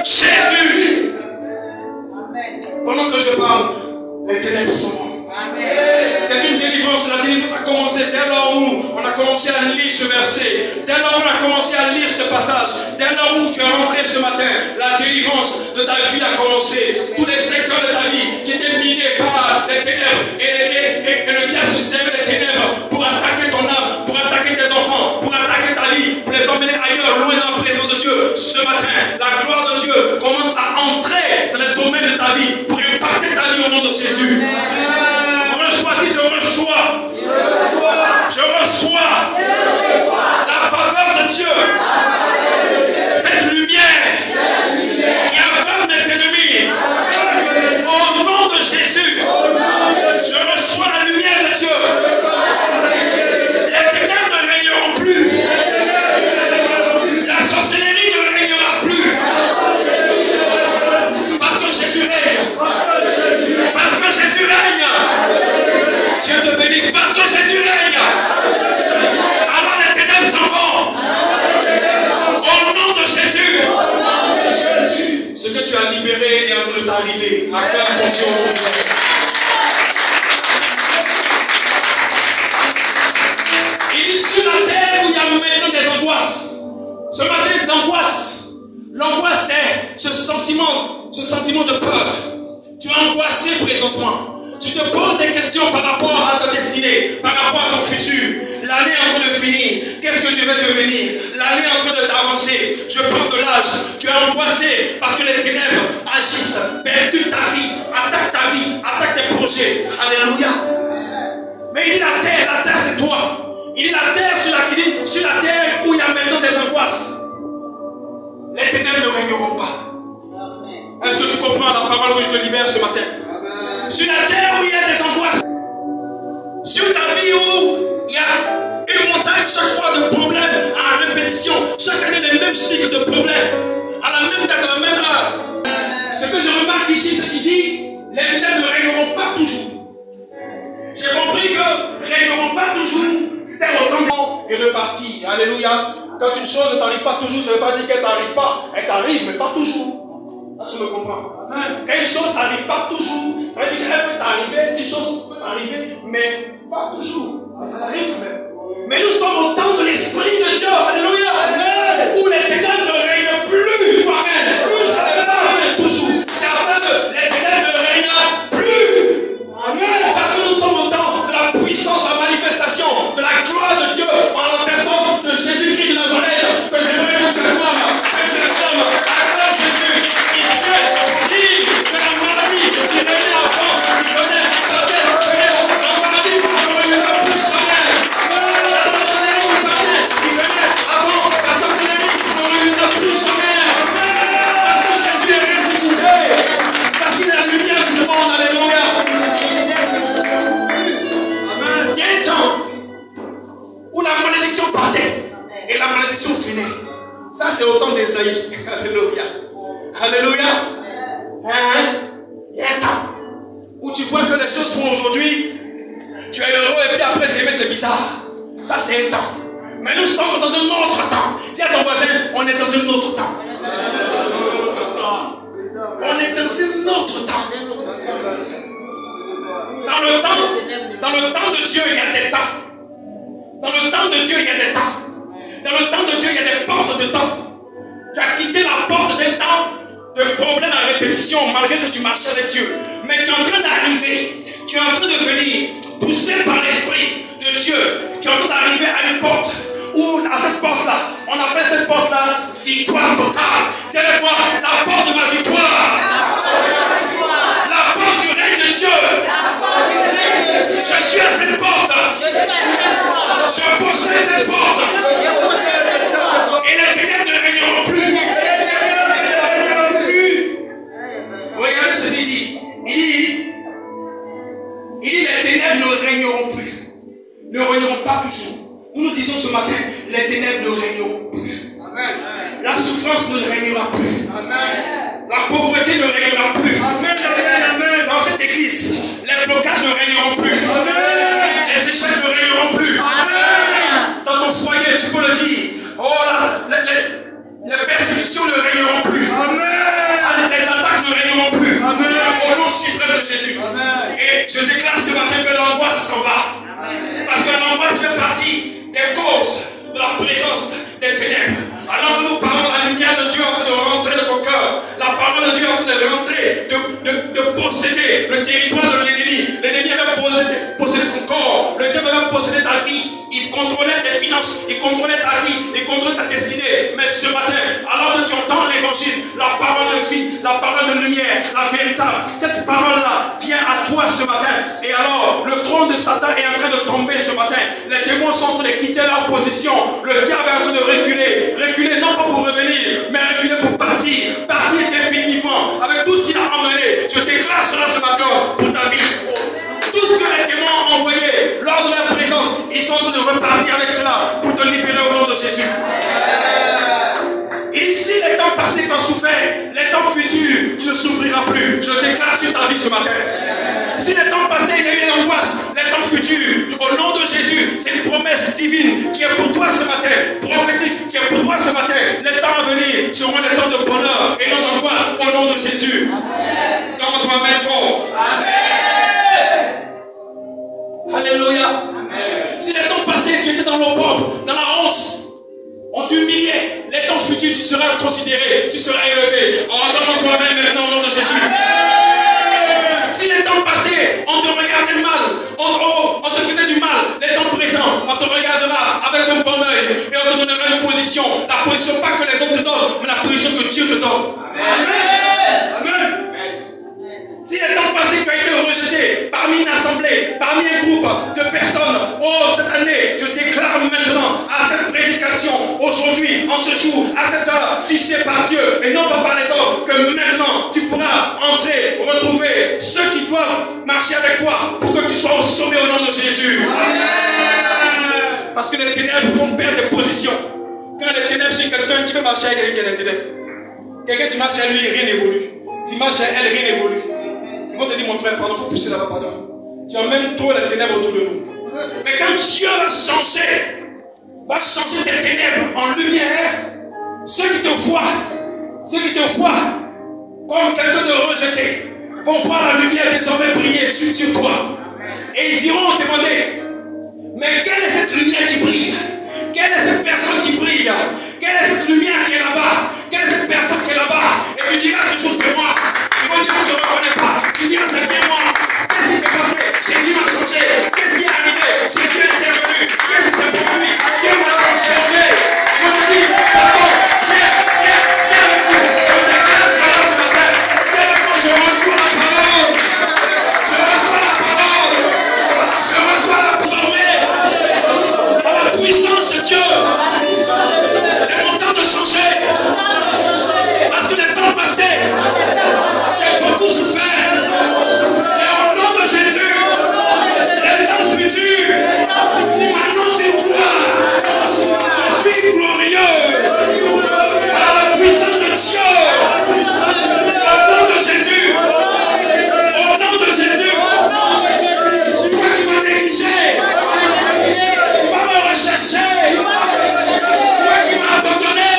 [SPEAKER 1] Jésus. Pendant que je parle, les ténèbres sont mortes. C'est une délivrance. La délivrance a commencé dès lors où on a commencé à lire ce verset. Dès lors où on a commencé à lire ce passage. Dès lors où tu es rentré ce matin, la délivrance de ta vie a commencé. Tous les secteurs de ta vie qui étaient minés par les ténèbres. Et le diable se servait des ténèbres pour attaquer ton âme, pour attaquer tes enfants, pour attaquer ta vie, pour les emmener ailleurs, loin de la présence de Dieu. Ce matin, la gloire de Dieu commence à entrer dans les domaines de ta vie pour impacter ta vie au nom de Jésus. Je reçois la faveur de Dieu, cette lumière qui aveugle mes ennemis. Au nom de Jésus, je reçois la lumière de Dieu. Les ténèbres ne régneront plus. La sorcellerie ne régnera plus. Parce que Jésus règne. Parce que Jésus règne. Dieu te bénisse parce que Jésus règne. Alors les ténèbres s'en vont. Au nom de Jésus. Ce que tu as libéré est en train de t'arriver. Acclame ton Dieu au nom de Jésus. Il est sur la terre où il y a maintenant des angoisses. Ce matin d'angoisse. L'angoisse c'est ce sentiment de peur. Tu es angoissé présentement. Tu te poses des questions par rapport à ta destinée, par rapport à ton futur. L'année est en train de finir. Qu'est-ce que je vais devenir? L'année est en train d'avancer. Je prends de l'âge. Tu es angoissé parce que les ténèbres agissent, perturbent ta vie, attaquent tes projets. Alléluia. Mais il dit la terre c'est toi. Il dit la terre sur la terre où il y a maintenant des angoisses. Les ténèbres ne régneront pas. Est-ce que tu comprends la parole que je te libère ce matin? Sur la terre où il y a des angoisses, sur ta vie où il y a une montagne chaque fois de problèmes à la répétition, chaque année les mêmes cycles de problèmes, à la même date, à la même heure. Ce que je remarque ici, c'est qu'il dit, les ténèbres ne régneront pas toujours. J'ai compris que ne régneront pas toujours, c'est autant de reparti. Alléluia. Quand une chose ne t'arrive pas toujours, ça ne veut pas dire qu'elle ne t'arrive pas. Elle t'arrive, mais pas toujours. Tu me comprends? Quand une chose n'arrive pas toujours, ça veut dire qu'elle peut t'arriver, une chose peut t'arriver, mais pas toujours. Ça arrive quand même. Mais nous sommes au temps de l'Esprit de Dieu, alléluia, où les ténèbres ne règnent plus. Amen. Ça ne veut pas régner toujours. C'est afin que les ténèbres ne règnent plus. Amen. Parce que nous sommes au temps de la puissance, de la manifestation, de la gloire de Dieu en la personne de Jésus-Christ de Nazareth. Que j'aimerais que tu acclames, acclame Jésus. Et la malédiction finit. Ça, c'est au temps d'Ésaïe. Alléluia. Alléluia. Il y a un temps où tu vois que les choses font aujourd'hui. Tu es heureux et puis après demain, c'est bizarre. Ça, c'est un temps. Mais nous sommes dans un autre temps. Dis à ton voisin, on est dans un autre temps. On est dans un autre temps. Dans le temps de Dieu, il y a des temps. Dans le temps de Dieu, il y a des temps. Dans le temps de Dieu, il y a des portes de temps. Tu as quitté la porte d'un temps de problème à répétition malgré que tu marchais avec Dieu. Mais tu es en train d'arriver. Tu es en train de venir, poussé par l'Esprit de Dieu, qui est en train d'arriver à une porte où à cette porte-là, on appelle cette porte-là victoire totale. Dis-le-moi, la porte de ma victoire. La porte du règne de Dieu. Je suis à cette porte. Je possède cette porte. Et les ténèbres ne régneront plus. Regardez ce qu'il dit. Il dit les ténèbres ne régneront plus. Ne régneront pas toujours. Nous disons ce matin, les ténèbres ne régneront plus. Amen. La souffrance ne régnera plus. Amen. La pauvreté ne régnera plus. Amen. Amen. Dans cette église, les blocages ne régneront plus. Amen. Les échecs ne régneront plus. Amen. Dans ton foyer, tu peux le dire. Oh là, les persécutions ne régneront plus. Amen. Les attaques ne régneront plus. Amen. Au nom suprême de Jésus. Amen. Et je déclare ce matin que l'angoisse s'en va. Amen. Parce que l'angoisse fait partie des causes de la présence des ténèbres. Alors que nous parlons, la lumière de Dieu en train de rentrer dans ton cœur. La parole de Dieu en train de rentrer, de posséder le territoire de l'ennemi. L'ennemi va posséder ton corps. Le diable va posséder ta vie. Il contrôlait tes finances, il contrôlait ta vie, il contrôlait ta destinée. Mais ce matin, alors que tu entends l'évangile, la parole de vie, la parole de lumière, la véritable, cette parole-là vient à toi ce matin. Et alors, le trône de Satan est en train de tomber ce matin. Les démons sont en train de quitter leur position. Le diable est en train de reculer. Reculer non pas pour revenir, mais reculer pour partir. Partir définitivement avec tout ce qu'il a emmené. Je déclare cela ce matin pour ta vie. Tout ce que les démons ont envoyé lors de leur présence, ils sont en train de repartir avec cela pour te libérer au nom de Jésus. Ici, les temps passés tu as souffert, les temps futurs, tu ne souffriras plus. Je déclare sur ta vie ce matin. Si les temps passés, il y a eu une angoisse, les temps futurs, au nom de Jésus, c'est une promesse divine qui est pour toi ce matin, prophétique, qui est pour toi ce matin. Les temps à venir seront les temps de bonheur et non d'angoisse au nom de Jésus. Comment toi, amen fort. Amen. Alléluia. Amen. Si les temps passés, tu étais dans l'opprobre, dans la honte, on t'humiliait, les temps futurs, tu seras considéré, tu seras élevé. Oh, donne toi-même maintenant au nom de Jésus. Amen. Si les temps passés, on te regardait mal, on te faisait du mal, les temps présents, on te regardera avec un bon œil et on te donnera une position. La position pas que les autres te donnent, mais la position que Dieu te donne. Amen. Amen. Si les temps passés tu as été rejeté parmi une assemblée, parmi un groupe de personnes, oh cette année, je déclare maintenant à cette prédication, aujourd'hui, en ce jour, à cette heure fixée par Dieu et non pas par les hommes, que maintenant tu pourras entrer, retrouver ceux qui doivent marcher avec toi pour que tu sois sauvé au nom de Jésus. Amen. Parce que les ténèbres font perdre des positions. Quand les ténèbres, c'est quelqu'un qui veut marcher avec quelqu'un qui est des ténèbres. Quelqu'un tu marches à lui, rien n'évolue. Tu marches à elle, rien n'évolue. Ils vont te dire, mon frère, pardon, il faut pousser là-bas, pardon. Tu emmènes trop les ténèbres autour de nous. Mais quand Dieu va changer tes ténèbres en lumière, ceux qui te voient comme quelqu'un de rejeté, vont voir la lumière désormais briller sur toi. Et ils iront demander, mais quelle est cette lumière qui brille? Quelle est cette personne qui brille? Quelle est cette lumière qui est là-bas? Quelle est cette personne qui est là-bas? Et tu diras, ce jour c'est moi. Ils vont dire, je ne me reconnais pas. Tu diras, c'est bien moi. Qu'est-ce qui s'est passé? Jésus m'a changé. Qu'est-ce qui est arrivé? Jésus est intervenu. Qu'est-ce qui s'est produit? Dieu m'a transformé. Je me dis, d'abord, viens avec nous. Je déclare cela ce matin. Viens avec moi, je reçois la parole. Je reçois la parole. Je reçois la parole. À la puissance de Dieu. C'est mon temps de changer. Parce que les temps passés, j'ai beaucoup souffert. Et au nom de Jésus, les temps futurs m'annoncent une gloire. Je suis glorieux. Par la puissance de Dieu. Au nom de Jésus. Au nom de Jésus. Toi qui m'as négligé, tu vas me rechercher. Toi qui m'as abandonné,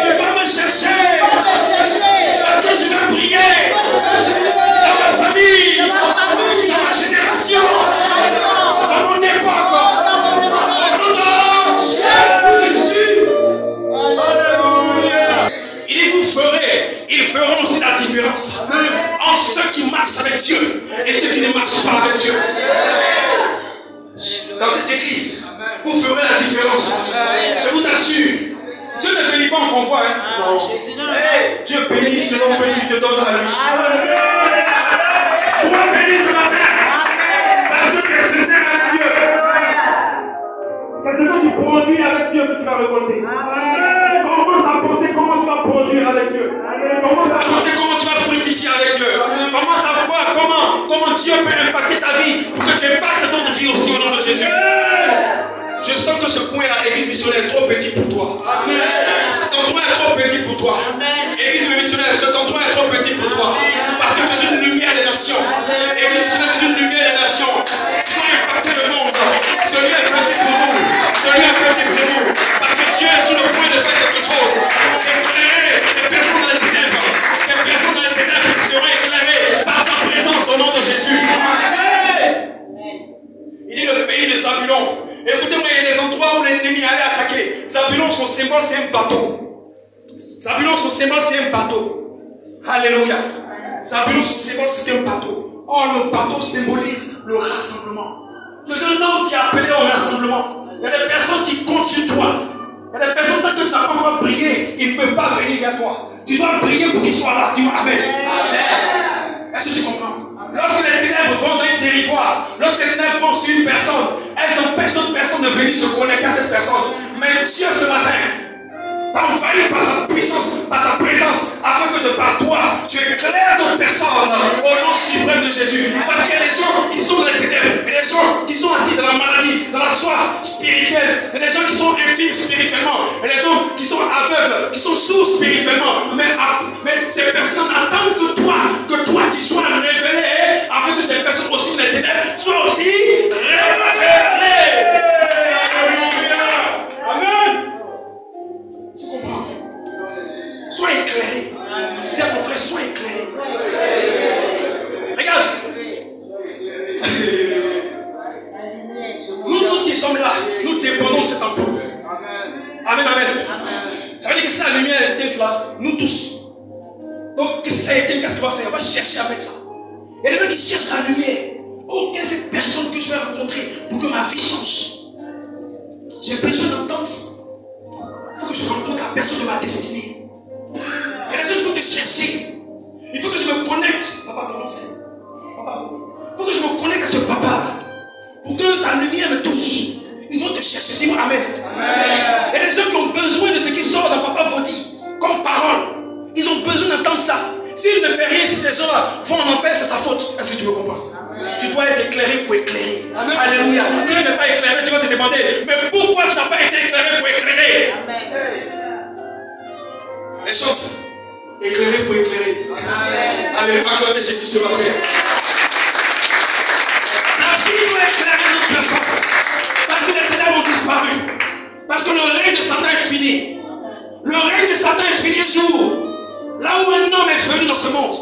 [SPEAKER 1] tu vas me chercher. Parce que je vais prier dans ma famille, dans ma génération, dans mon époque. Au nom de Jésus. Alléluia. Ils feront aussi la différence entre ceux qui marchent avec Dieu et ceux qui ne marchent pas avec Dieu. Dans cette église, vous ferez la différence. Je vous assure. Dieu ne bénit pas en convoi. Non. Dieu bénit selon que tu te donnes à lui. Sois béni ce matin. Parce que tu es sincère avec Dieu. C'est ce que tu produis avec Dieu que tu vas récolter. Commence à penser comment tu vas produire avec Dieu. Commence à penser comment tu vas fructifier avec Dieu. Commence à voir comment Dieu peut impacter ta vie pour que tu impactes ton vie aussi au nom de Jésus. Je sens que ce point-là, Église missionnaire, est trop petit pour toi. Ce endroit est trop petit pour toi. Église missionnaire, ce endroit est trop petit pour toi. Parce que tu es une lumière des nations. Église missionnaire, tu es une lumière des nations. Tu vas impacter le monde. Ce lieu est petit pour nous. Ce lieu est petit pour nous. Parce que Dieu est sur le point de faire quelque chose. Éclairer les personnes dans les ténèbres. Les personnes dans les ténèbres qui seront éclairées par ta présence au nom de Jésus. Il dit le pays de Zabulon. Écoutez-moi, il y a des endroits où l'ennemi allait attaquer. Zabulon, son symbole, c'est un bateau. Zabulon, son symbole, c'est un bateau. Alléluia. Zabulon, son symbole, c'est un bateau. Or, le bateau symbolise le rassemblement. Tu es un homme qui est appelé au rassemblement. Il y a des personnes qui comptent sur toi. Il y a des personnes, tant que tu n'as pas encore prié, ils ne peuvent pas venir vers toi. Tu dois prier pour qu'ils soient là. Dis-moi Amen. Est-ce que tu comprends? Lorsque les ténèbres vont dans un territoire, lorsque les ténèbres vont sur une personne, elles empêchent d'autres personnes de venir se connecter à cette personne. Mais Dieu ce matin t'envahit par sa puissance, par sa présence, afin que de par toi, tu éclaires d'autres personnes au nom suprême de Jésus. Parce qu'il y a des gens qui sont dans les ténèbres, il y a des gens qui sont assis dans la maladie, dans la soif spirituelle, il y a des gens qui sont infimes spirituellement, il y a des gens qui sont aveugles, qui sont sourds spirituellement. Mais ces personnes attendent que toi qui sois révélé, afin que ces personnes aussi dans les ténèbres soient aussi révélées. Amen. Tu comprends? Sois éclairé. Dis à ton frère, sois éclairé. Regarde. Nous tous qui sommes là, nous dépendons de cette ampoule. Amen, amen. Ça veut dire que si la lumière est éteinte là, nous tous. Donc, si ça est éteint, qu'est-ce qu'on va faire? On va chercher à mettre ça. Il y a des gens qui cherchent la lumière. Oh, quelle est cette personne que je vais rencontrer pour que ma vie change? J'ai besoin d'entendre ça. Il faut que je rencontre la personne de ma destinée. Il y a des gens qui vont te chercher. Il faut que je me connecte. Papa, comment c'est? Papa. Il faut que je me connecte à ce papa-là. Pour que sa lumière me touche. Ils vont te chercher. Dis-moi Amen. Il y a des gens qui ont besoin de ce qui sort dans Papa Vaudi comme parole. Ils ont besoin d'entendre ça. S'il ne fait rien, si ces gens-là vont en enfer, c'est sa faute. Est-ce que tu me comprends? Tu dois être éclairé pour éclairer. Amen. Alléluia. Si tu n'es pas éclairé, tu vas te demander, mais pourquoi tu n'as pas été éclairé pour éclairer? Les choses, éclairer pour éclairer. Alléluia. Acclamez Jésus ce matin. La vie doit éclairer notre personne. Parce que les ténèbres ont disparu. Parce que le règne de Satan est fini. Le règne de Satan est fini un jour. Là où un homme est venu dans ce monde.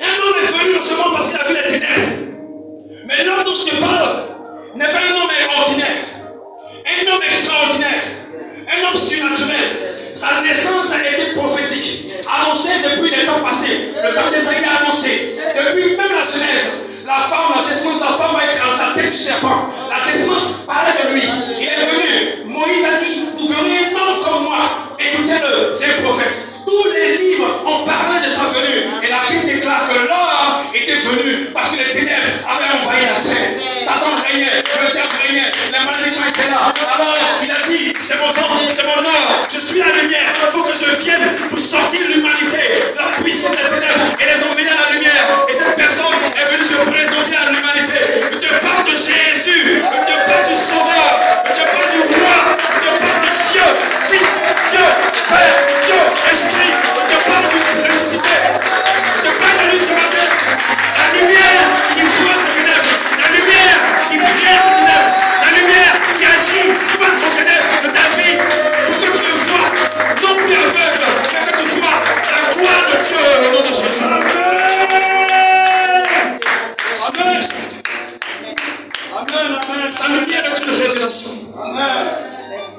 [SPEAKER 1] Un homme est venu dans ce monde parce qu'il a vu les ténèbres. Mais l'homme dont je te parle n'est pas un homme ordinaire. Un homme extraordinaire. Un homme surnaturel. Sa naissance a été prophétique. Annoncée depuis les temps passés. Le temps d'Ésaïe a annoncé. Depuis même la Genèse. La femme, la descendance de la femme va écraser la tête du serpent. La descendance parlait de lui. Il est venu. Moïse a dit, vous verrez un homme comme moi. Écoutez-le, c'est un prophète. Tous les livres ont parlé de sa venue. Et la Bible déclare que l'homme était venu parce que les ténèbres avaient envahi la terre. Satan régnait, le diable régnait, les malédictions étaient là. Alors il a dit, c'est mon temps, c'est mon heure, je suis la lumière. Il faut que je vienne pour sortir l'humanité de la puissance des ténèbres et les emmener à la lumière. Et cette personne est venue se présenter à l'humanité. Je te parle de Jésus, je te parle du Sauveur, je te parle du Roi, je te parle de Dieu, Fils, Dieu, Père, Dieu, Esprit, je te parle du ressuscité. Je te parle de lui ce matin. La lumière qui voit les ténèbres, la lumière qui flaire les ténèbres, la lumière qui agit face aux ténèbres de ta vie, pour que tu le vois, non plus aveugle, mais que tu vois la gloire de Dieu au nom de Jésus. Amen. Amen. Amen. Sa lumière est une révélation. Amen.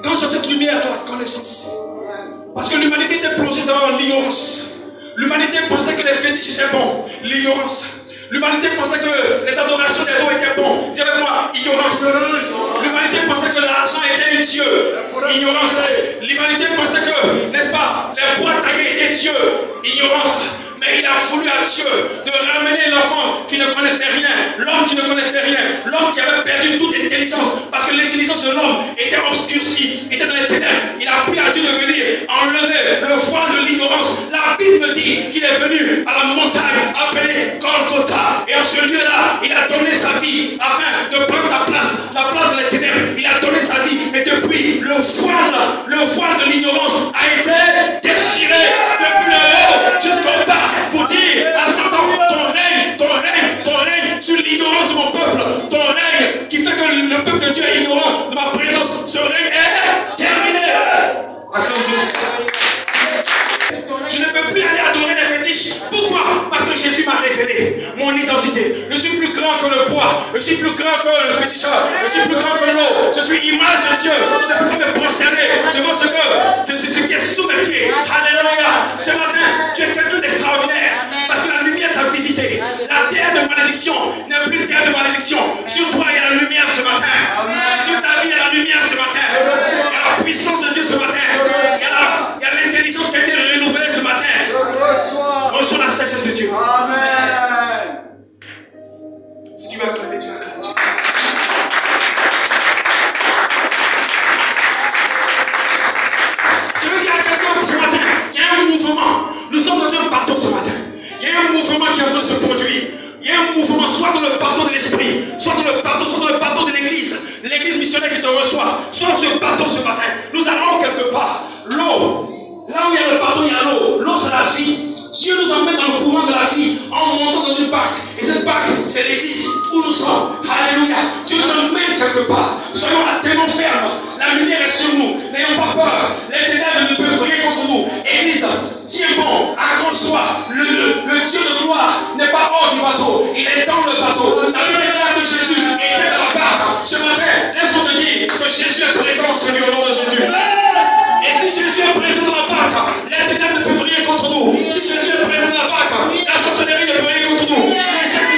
[SPEAKER 1] Quand tu as cette lumière, tu as la connaissance. Parce que l'humanité était plongée dans l'ignorance. L'humanité pensait que les fétiches étaient bons. L'ignorance. L'humanité pensait que les adorations des eaux étaient bons. Dis avec moi, ignorance. L'humanité pensait que l'argent était un Dieu. Ignorance. L'humanité pensait que, n'est-ce pas, les bois taillés étaient Dieu. Ignorance. Mais il a voulu à Dieu de ramener l'enfant qui ne connaissait rien, l'homme qui ne connaissait rien, l'homme qui avait perdu toute intelligence, parce que l'intelligence de l'homme était obscurcie, était dans les ténèbres. Il a pris à Dieu de venir enlever le voile de l'ignorance. La Bible dit qu'il est venu à la montagne appelée Golgotha. Et en ce lieu-là, il a donné sa vie afin de prendre la place de les ténèbres. Il a donné sa vie. Et depuis, le voile de l'ignorance a été déchiré depuis le haut jusqu'au bas. Pour dire à Satan, ton règne sur l'ignorance de mon peuple, ton règne qui fait que le peuple de Dieu est ignorant de ma présence, ce règne est terminé. Acclame Jésus. Je ne peux plus aller adorer les fétiches. Pourquoi? Parce que Jésus m'a révélé mon identité. Je suis plus grand que le bois. Je suis plus grand que le féticheur. Je suis plus grand que l'eau. Je suis image de Dieu. Je ne peux pas me prosterner devant ce qui est sous mes pieds. Alléluia. Ce matin, tu es quelqu'un d'extraordinaire. Parce que la lumière t'a visité. La terre de malédiction n'est plus une terre de malédiction. Sur toi, il y a la lumière ce matin. Sur ta vie, il y a la lumière ce matin. Il y a la puissance de Dieu ce matin. Il y a l'intelligence qui a été renouvelée ce matin. Reçois la sagesse de Dieu. Amen. Si tu veux acclamer, tu acclames Dieu. Je veux dire à quelqu'un ce matin, il y a un mouvement. Nous sommes dans un bateau ce matin. Il y a un mouvement qui est en train de se produire. Il y a un mouvement, soit dans le bateau de l'esprit, soit dans le bateau de l'église. L'église missionnaire qui te reçoit. Soit dans ce bateau ce matin. Nous allons quelque part. L'eau. Là où il y a le bateau, il y a l'eau. L'eau, c'est la vie. Dieu nous emmène dans le courant de la vie en montant dans une barque. Et cette barque, c'est l'église où nous sommes. Alléluia. Dieu nous emmène quelque part. Soyons là, tenons ferme. La lumière est sur nous. N'ayons pas peur. Les ténèbres ne peuvent rien contre nous. Église, tiens bon, accroche-toi. Le Dieu de gloire n'est pas hors du bateau. Il est dans le bateau. La lumière de Jésus était dans la barque. Ce matin, laisse-moi te dire que Jésus est présent, Seigneur, au nom de Jésus. Et si Jésus est présent dans la barque, les ténèbres ne peuvent rien contre nous. Si Jésus est présent dans la barque, la sorcellerie ne peut rien contre nous.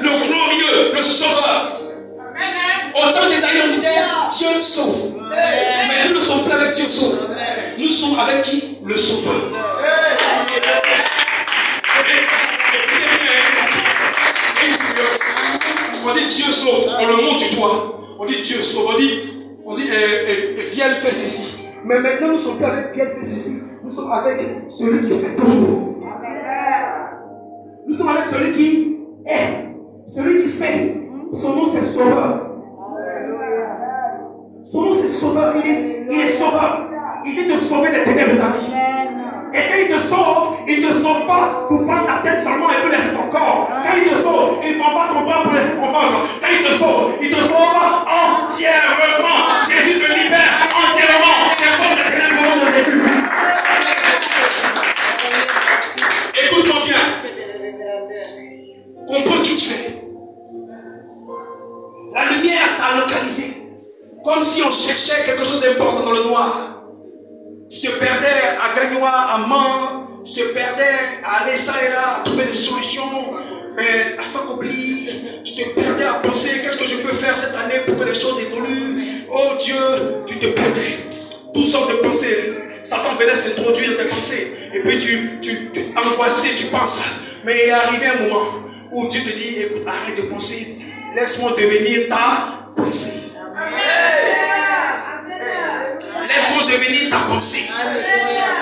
[SPEAKER 1] Le glorieux, le sauveur. Au temps d'Ésaïe, on disait Dieu sauve. Mais nous ne sommes plus avec Dieu sauve. Nous sommes avec qui? Le sauveur. On dit Dieu sauve, on le monte du doigt. On dit Dieu sauve, on dit viens fais ceci. Mais maintenant nous ne sommes plus avec viens fais ceci. Nous sommes avec celui qui fait toujours. Nous sommes avec celui qui est, celui qui fait. Son nom c'est Sauveur. Son nom c'est Sauveur. Il est Sauveur. Il vient te sauver des ténèbres de ta vie. Et quand il ne te sauve pas pour prendre ta tête seulement et pour laisser ton corps. Quand il te sauve, il ne prend pas ton corps pour laisser ton corps. Quand il te sauve entièrement. Jésus te libère entièrement des forces des ténèbres au nom de Jésus. Écoute-moi bien. Comprends qui tu es. La lumière t'a localisé. Comme si on cherchait quelque chose d'important dans le noir. Tu te perdais à Gagnois, à Mans, tu te perdais à aller ça et là, à trouver des solutions, mais à faire qu'oublie, tu te perdais à penser qu'est-ce que je peux faire cette année pour que les choses évoluent. Oh Dieu, tu te perdais. Toutes sortes de pensées. Satan venait s'introduire dans tes pensées. Et puis tu angoissé, tu penses. Mais il est arrivé un moment où Dieu te dit, écoute, arrête de penser, laisse-moi devenir ta pensée. Laisse-moi devenir ta pensée.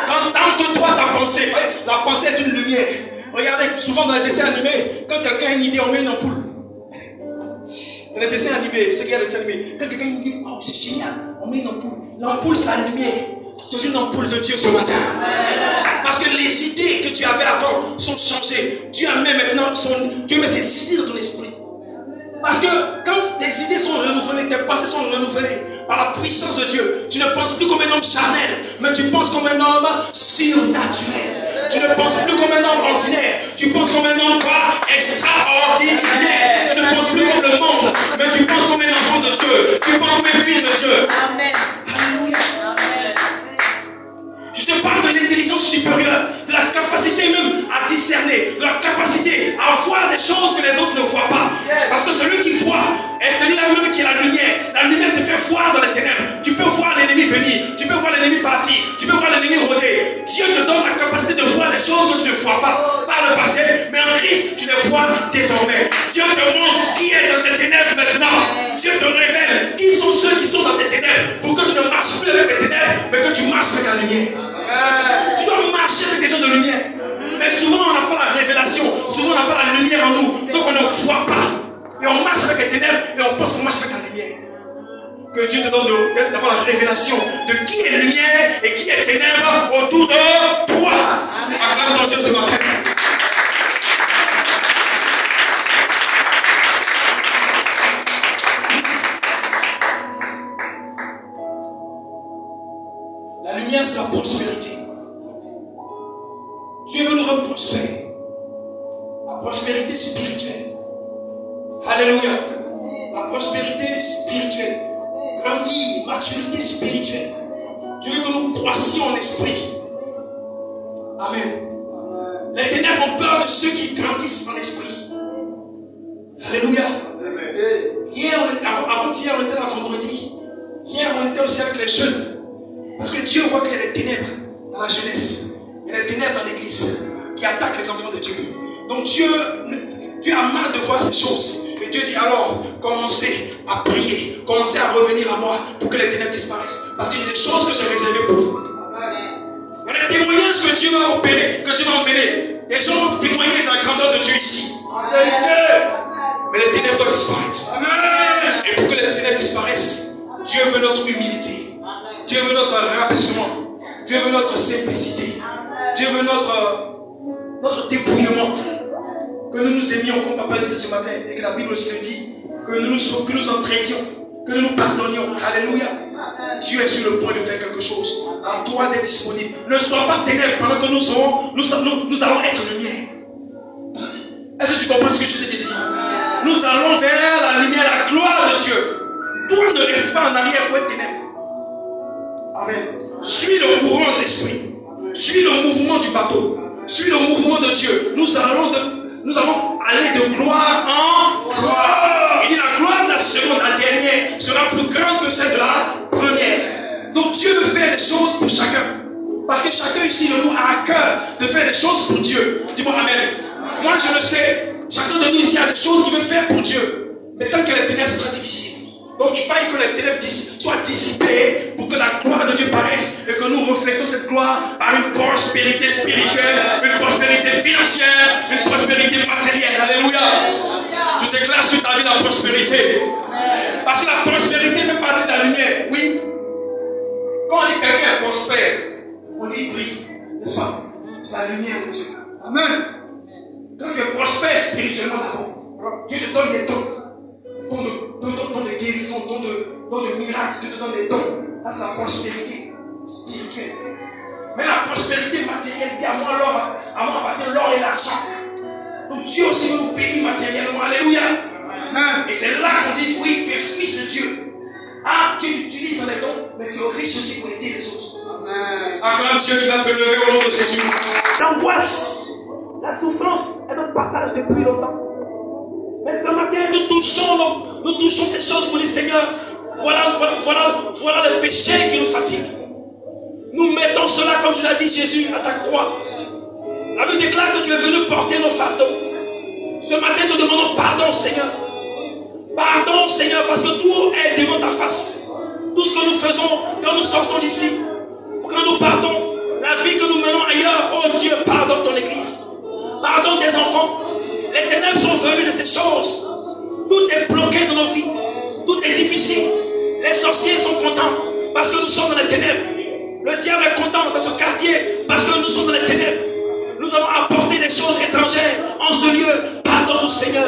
[SPEAKER 1] Quand tente-toi ta pensée. La pensée est une lumière. Regardez, souvent dans les dessins animés, quand quelqu'un a une idée, on met une ampoule. Dans les dessins animés, ceux qui ont des dessins animés, quand quelqu'un a une idée, oh c'est génial, on met une ampoule. L'ampoule, c'est la lumière. Tu es une ampoule de Dieu ce matin. Parce que les idées que tu avais avant sont changées. Dieu met maintenant Dieu met ses idées dans ton esprit. Parce que quand tes idées sont renouvelées, tes pensées sont renouvelées par la puissance de Dieu, tu ne penses plus comme un homme charnel, mais tu penses comme un homme surnaturel. Tu ne penses plus comme un homme ordinaire, tu penses comme un homme extraordinaire. Tu ne penses plus comme le monde, mais tu penses comme un enfant de Dieu. Tu penses comme un fils de Dieu. Amen. Alléluia. Je te parle de l'intelligence supérieure, de la capacité même à discerner, de la capacité à voir des choses que les autres ne voient pas. Parce que celui qui voit est celui-là même qui est la lumière. La lumière te fait voir dans les ténèbres. Tu peux voir l'ennemi venir, tu peux voir l'ennemi partir, tu peux voir l'ennemi rôder. Dieu te donne la capacité de voir des choses que tu ne vois pas par le passé, mais en Christ, tu les vois désormais. Dieu te montre qui est dans tes ténèbres maintenant. Dieu te révèle qui sont ceux qui sont dans tes ténèbres pour que tu ne marches plus avec les ténèbres, mais que tu marches avec la lumière. Tu dois marcher avec des gens de lumière. Mais souvent, on n'a pas la révélation. Souvent, on n'a pas la lumière en nous. Donc, on ne voit pas. Et on marche avec les ténèbres et on pense qu'on marche avec la lumière. Que Dieu te donne d'avoir la révélation de qui est lumière et qui est ténèbres autour de toi. Acclame ton Dieu ce matin. La lumière, c'est la prospérité. Dieu veut nous rendre prospères. La prospérité spirituelle. Alléluia. La prospérité spirituelle. Grandir, maturité spirituelle. Dieu veut que nous croissions en esprit. Amen. Les ténèbres ont peur de ceux qui grandissent en esprit. Alléluia. Hier, avant-hier, on était là vendredi. Hier, on était aussi avec les jeunes. Parce que Dieu voit qu'il y a des ténèbres dans la jeunesse. Il y a des ténèbres dans l'église qui attaquent les enfants de Dieu. Donc Dieu a mal de voir ces choses. Et Dieu dit alors, commencez à prier, commencez à revenir à moi pour que les ténèbres disparaissent. Parce qu'il y a des choses que j'ai réservées pour vous. Il y a des témoignages que Dieu va opérer, que Dieu va emmener. Des gens vont témoigner de la grandeur de Dieu ici. Mais les ténèbres doivent disparaître. Et pour que les ténèbres disparaissent, Dieu veut notre humilité. Dieu veut notre rabaissement. Dieu veut notre simplicité. Dieu veut notre dépouillement. Que nous nous aimions, comme papa disait ce matin, et que la Bible aussi le dit, que nous entraidions, que nous nous pardonnions. Alléluia. Dieu est sur le point de faire quelque chose. À toi d'être disponible. Ne sois pas ténèbres pendant que nous allons être lumière. Est-ce que tu comprends ce que je t'ai dit? Nous allons vers la lumière, la gloire de Dieu. Toi ne reste pas en arrière pour être ténèbres. Amen. Suis le courant de l'esprit. Suis le mouvement du bateau. Suis le mouvement de Dieu. Nous allons aller de gloire en gloire. Il dit la gloire de la seconde, la dernière, sera plus grande que celle de la première. Donc Dieu veut faire des choses pour chacun. Parce que chacun ici de nous a à cœur de faire des choses pour Dieu. Dis-moi Amen. Moi je le sais. Chacun de nous ici a des choses qu'il veut faire pour Dieu. Mais tant que les ténèbres sera difficile. Donc il faille que les ténèbres soient dissipées pour que la gloire de Dieu paraisse et que nous reflétons cette gloire par une prospérité spirituelle, une prospérité financière, une prospérité matérielle. Alléluia. Je déclare sur ta vie la prospérité. Parce que la prospérité fait partie de la lumière. Oui. Quand on dit quelqu'un est prospère, on dit brille. N'est-ce pas? C'est la lumière de Dieu. Amen. Quand tu es prospère spirituellement d'abord, Dieu te donne des dons. Don de guérison, don de miracle, Dieu te donne des dons. Ça, c'est la prospérité spirituelle. Mais la prospérité matérielle, dit à moi appartient l'or et l'argent. Donc Dieu aussi nous bénit matériellement. Alléluia. Et c'est là qu'on dit, oui, tu es fils de Dieu. Ah, Dieu t'utilise dans les dons, mais tu es riche aussi pour aider les autres. Acclame Dieu qui va te lever au nom de Jésus. L'angoisse, la souffrance est notre partage depuis longtemps. Mais ce matin, nous touchons ces choses pour les seigneurs. Voilà le péché qui nous fatigue. Nous mettons cela, comme tu l'as dit, Jésus, à ta croix. La Bible déclare que tu es venu porter nos fardeaux. Ce matin, nous te demandons pardon, Seigneur. Pardon, Seigneur, parce que tout est devant ta face. Tout ce que nous faisons quand nous sortons d'ici, quand nous partons, la vie que nous menons ailleurs, oh Dieu, pardonne ton Église. Pardonne tes enfants. Les ténèbres sont venues de ces choses. Tout est bloqué dans nos vies. Tout est difficile. Les sorciers sont contents parce que nous sommes dans les ténèbres. Le diable est content dans ce quartier parce que nous sommes dans les ténèbres. Nous avons apporté des choses étrangères en ce lieu. Pardonne-nous, Seigneur.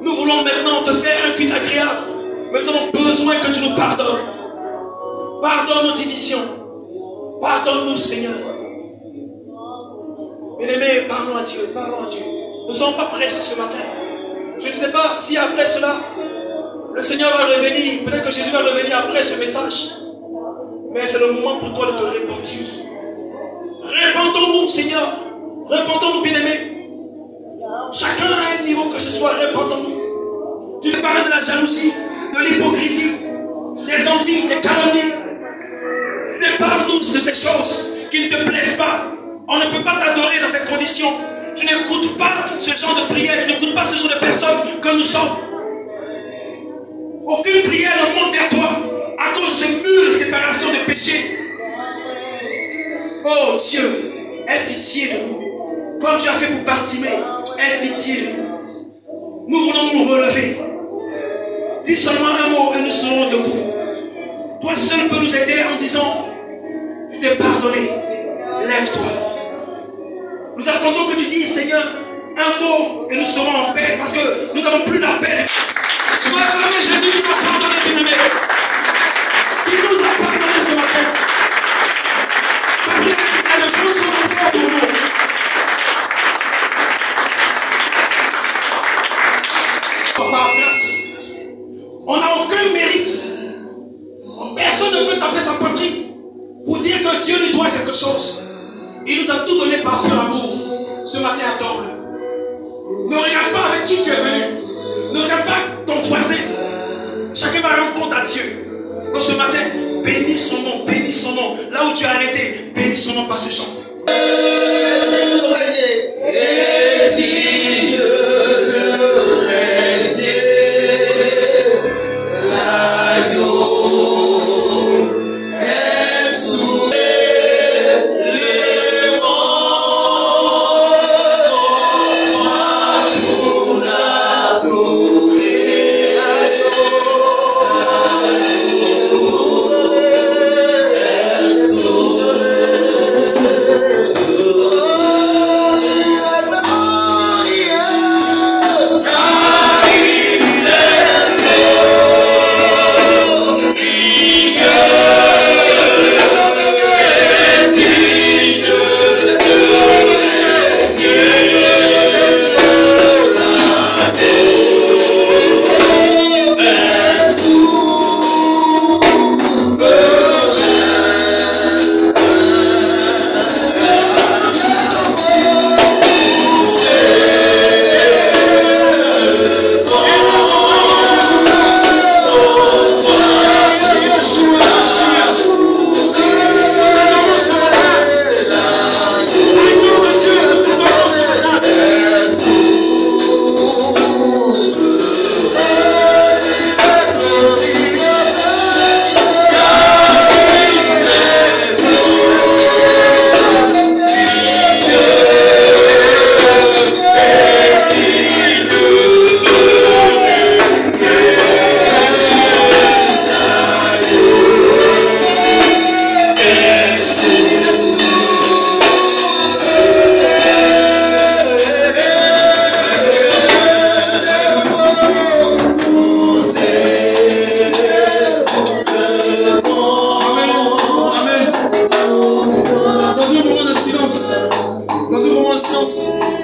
[SPEAKER 1] Nous voulons maintenant te faire un culte agréable. Mais nous avons besoin que tu nous pardonnes. Pardonne nos divisions. Pardonne-nous, Seigneur. Bien-aimés, parlons à Dieu. Parlons à Dieu. Nous ne sommes pas pressés ce matin. Je ne sais pas si après cela, le Seigneur va revenir. Peut-être que Jésus va revenir après ce message. Mais c'est le moment pour toi de te repentir. Répandons-nous, Seigneur. Répandons-nous, bien-aimés. Chacun à un niveau que ce soit, répandons-nous. Tu te parles de la jalousie, de l'hypocrisie, des envies, des calomnies. Sépare-nous de ces choses qui ne te plaisent pas. On ne peut pas t'adorer dans ces conditions. Tu n'écoutes pas ce genre de prière, tu n'écoutes pas ce genre de personnes que nous sommes. Aucune prière ne monte vers toi à cause de ces murs de séparation de péché. Oh Dieu, aie pitié de nous. Comme tu as fait pour Bartimée, aie pitié de nous. Nous voulons nous relever. Dis seulement un mot et nous serons debout. Toi seul peux nous aider en disant, je t'ai pardonné, lève-toi. Nous attendons que tu dises, Seigneur, un mot et nous serons en paix parce que nous n'avons plus la paix. Tu vas acclamer Jésus qui t'a pardonné, bien-aimé. Il nous a pardonné ce matin. Parce qu'il a le bon son pour nous. Par grâce, on n'a aucun mérite. Personne ne peut taper sa poitrine pour dire que Dieu lui doit quelque chose. Il nous a tout donné par pur amour. Ce matin, adore-le. Ne regarde pas avec qui tu es venu. Ne regarde pas ton voisin. Chacun va rendre compte à Dieu. Donc ce matin, bénis son nom, bénis son nom. Là où tu as arrêté, bénis son nom par ce chant.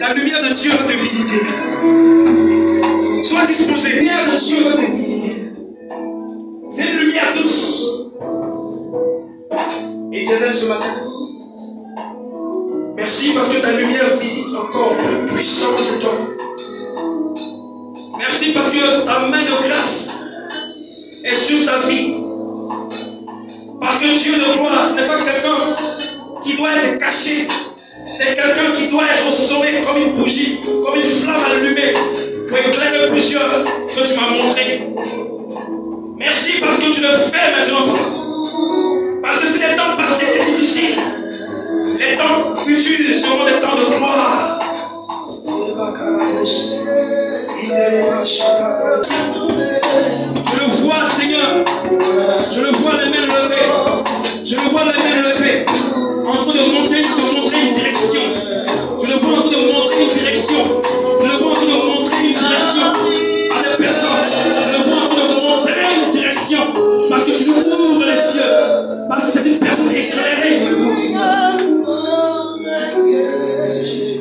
[SPEAKER 1] La lumière de Dieu va te visiter. Sois disposé. La lumière de Dieu va te visiter. C'est une lumière douce. Éternel, ce matin, merci parce que ta lumière visite encore le puissant de cet homme. Merci parce que ta main de grâce est sur sa vie. Parce que Dieu de gloire, ce n'est pas quelqu'un qui doit être caché. C'est quelqu'un qui doit être au sommet comme une bougie, comme une flamme allumée pour éclairer plusieurs que tu m'as montré. Merci parce que tu le fais maintenant. Parce que si les temps passés étaient difficiles, les temps futurs seront des temps de gloire. Je le vois, Seigneur. Je le vois les mains levées. Je le vois les mains levées. En train de montrer une direction. Je le vois en train de montrer une direction. Je le vois en train de montrer une direction à des personnes. Je le vois en train de montrer une direction. Parce que tu nous ouvres les cieux. Parce que c'est une personne éclairée. Merci Jésus.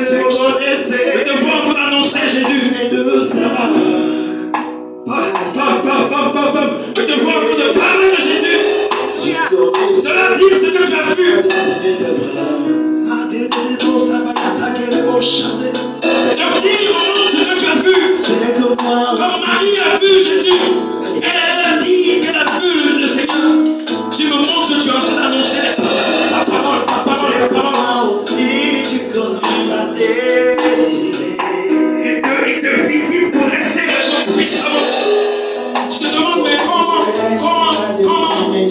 [SPEAKER 1] Je te vois encore annoncer Jésus. Je te vois encore te parler de Jésus. Cela dit ce que tu as vu. Je dis au nom ce que tu as vu. Quand Marie a vu Jésus, elle a dit qu'elle a vu le Seigneur. Tu me montres que tu es en train d'annoncer sa parole, sa parole, sa parole. Si tu connais ma destinée, il te visite pour rester puissamment. Je te demande, mais comment il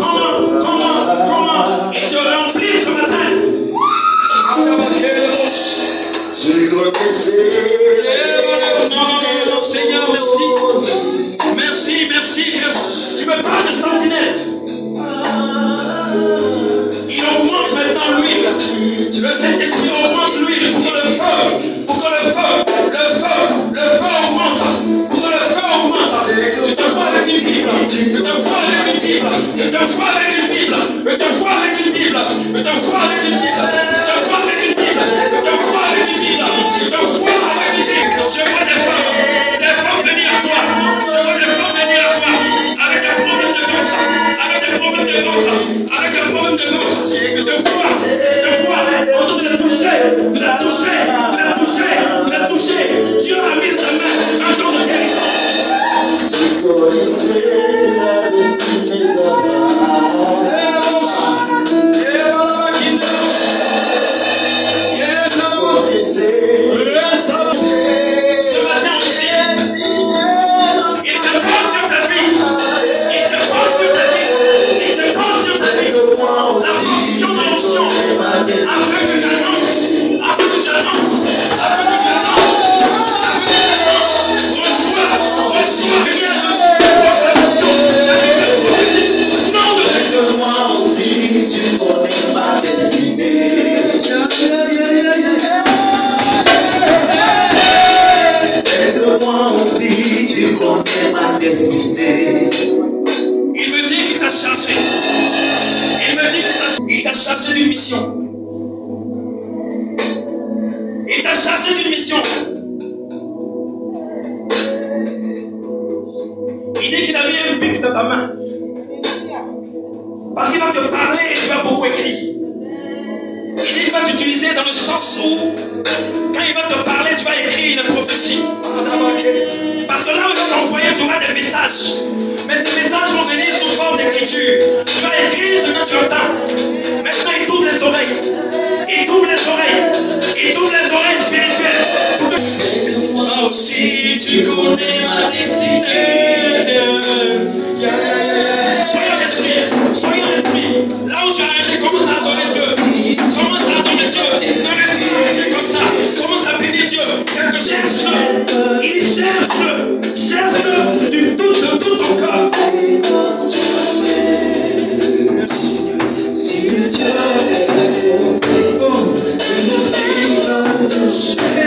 [SPEAKER 1] te remplit ce matin? Non, Seigneur, merci. Merci. Tu me parles de sentinelle. Il augmente maintenant l'huile. Le Saint-Esprit augmente l'huile pour que le feu augmente. Pour que le feu augmente. Je te vois avec une Bible. Je te vois avec une Bible. Je te vois avec une Bible. Je te vois avec une Bible. Je te vois avec une Bible. Je te vois avec une Bible. Je te vois avec une Bible. Je te vois avec une Bible. Je vois des femmes venir à toi. Je vois des femmes venir à toi. Avec des problèmes de ventre. Avec des problèmes de ventre. Avec des problèmes de ventre. Je te vois. En train de la toucher. De la toucher. De la toucher. De la toucher. Dieu a mis ta main. Un temps de guérison. Il me dit qu'il t'a chargé. Il t'a chargé d'une mission. Il t'a chargé d'une mission. Il dit qu'il a mis un bic dans ta main. Parce qu'il va te parler et tu vas beaucoup écrire. Il dit qu'il va t'utiliser dans le sens où, quand il va te parler, tu vas écrire une prophétie. Parce que là où il va t'envoyer, tu auras des messages. Mais ces messages vont venir sous forme d'écriture. Tu vas écrire ce que tu entends. Maintenant, il t'ouvre les oreilles. Il t'ouvre les oreilles spirituelles. Moi aussi, tu connais ma destinée. Soyez en esprit. Là où tu as arrêté, commence à adorer Dieu. Commence à adorer Dieu. Ne reste pas comme ça. Commence à bénir Dieu. Quelque cherche-le. Il cherche-le. Cherche-le de tout ton cœur. Merci Seigneur. Si Dieu est l'esprit va toucher.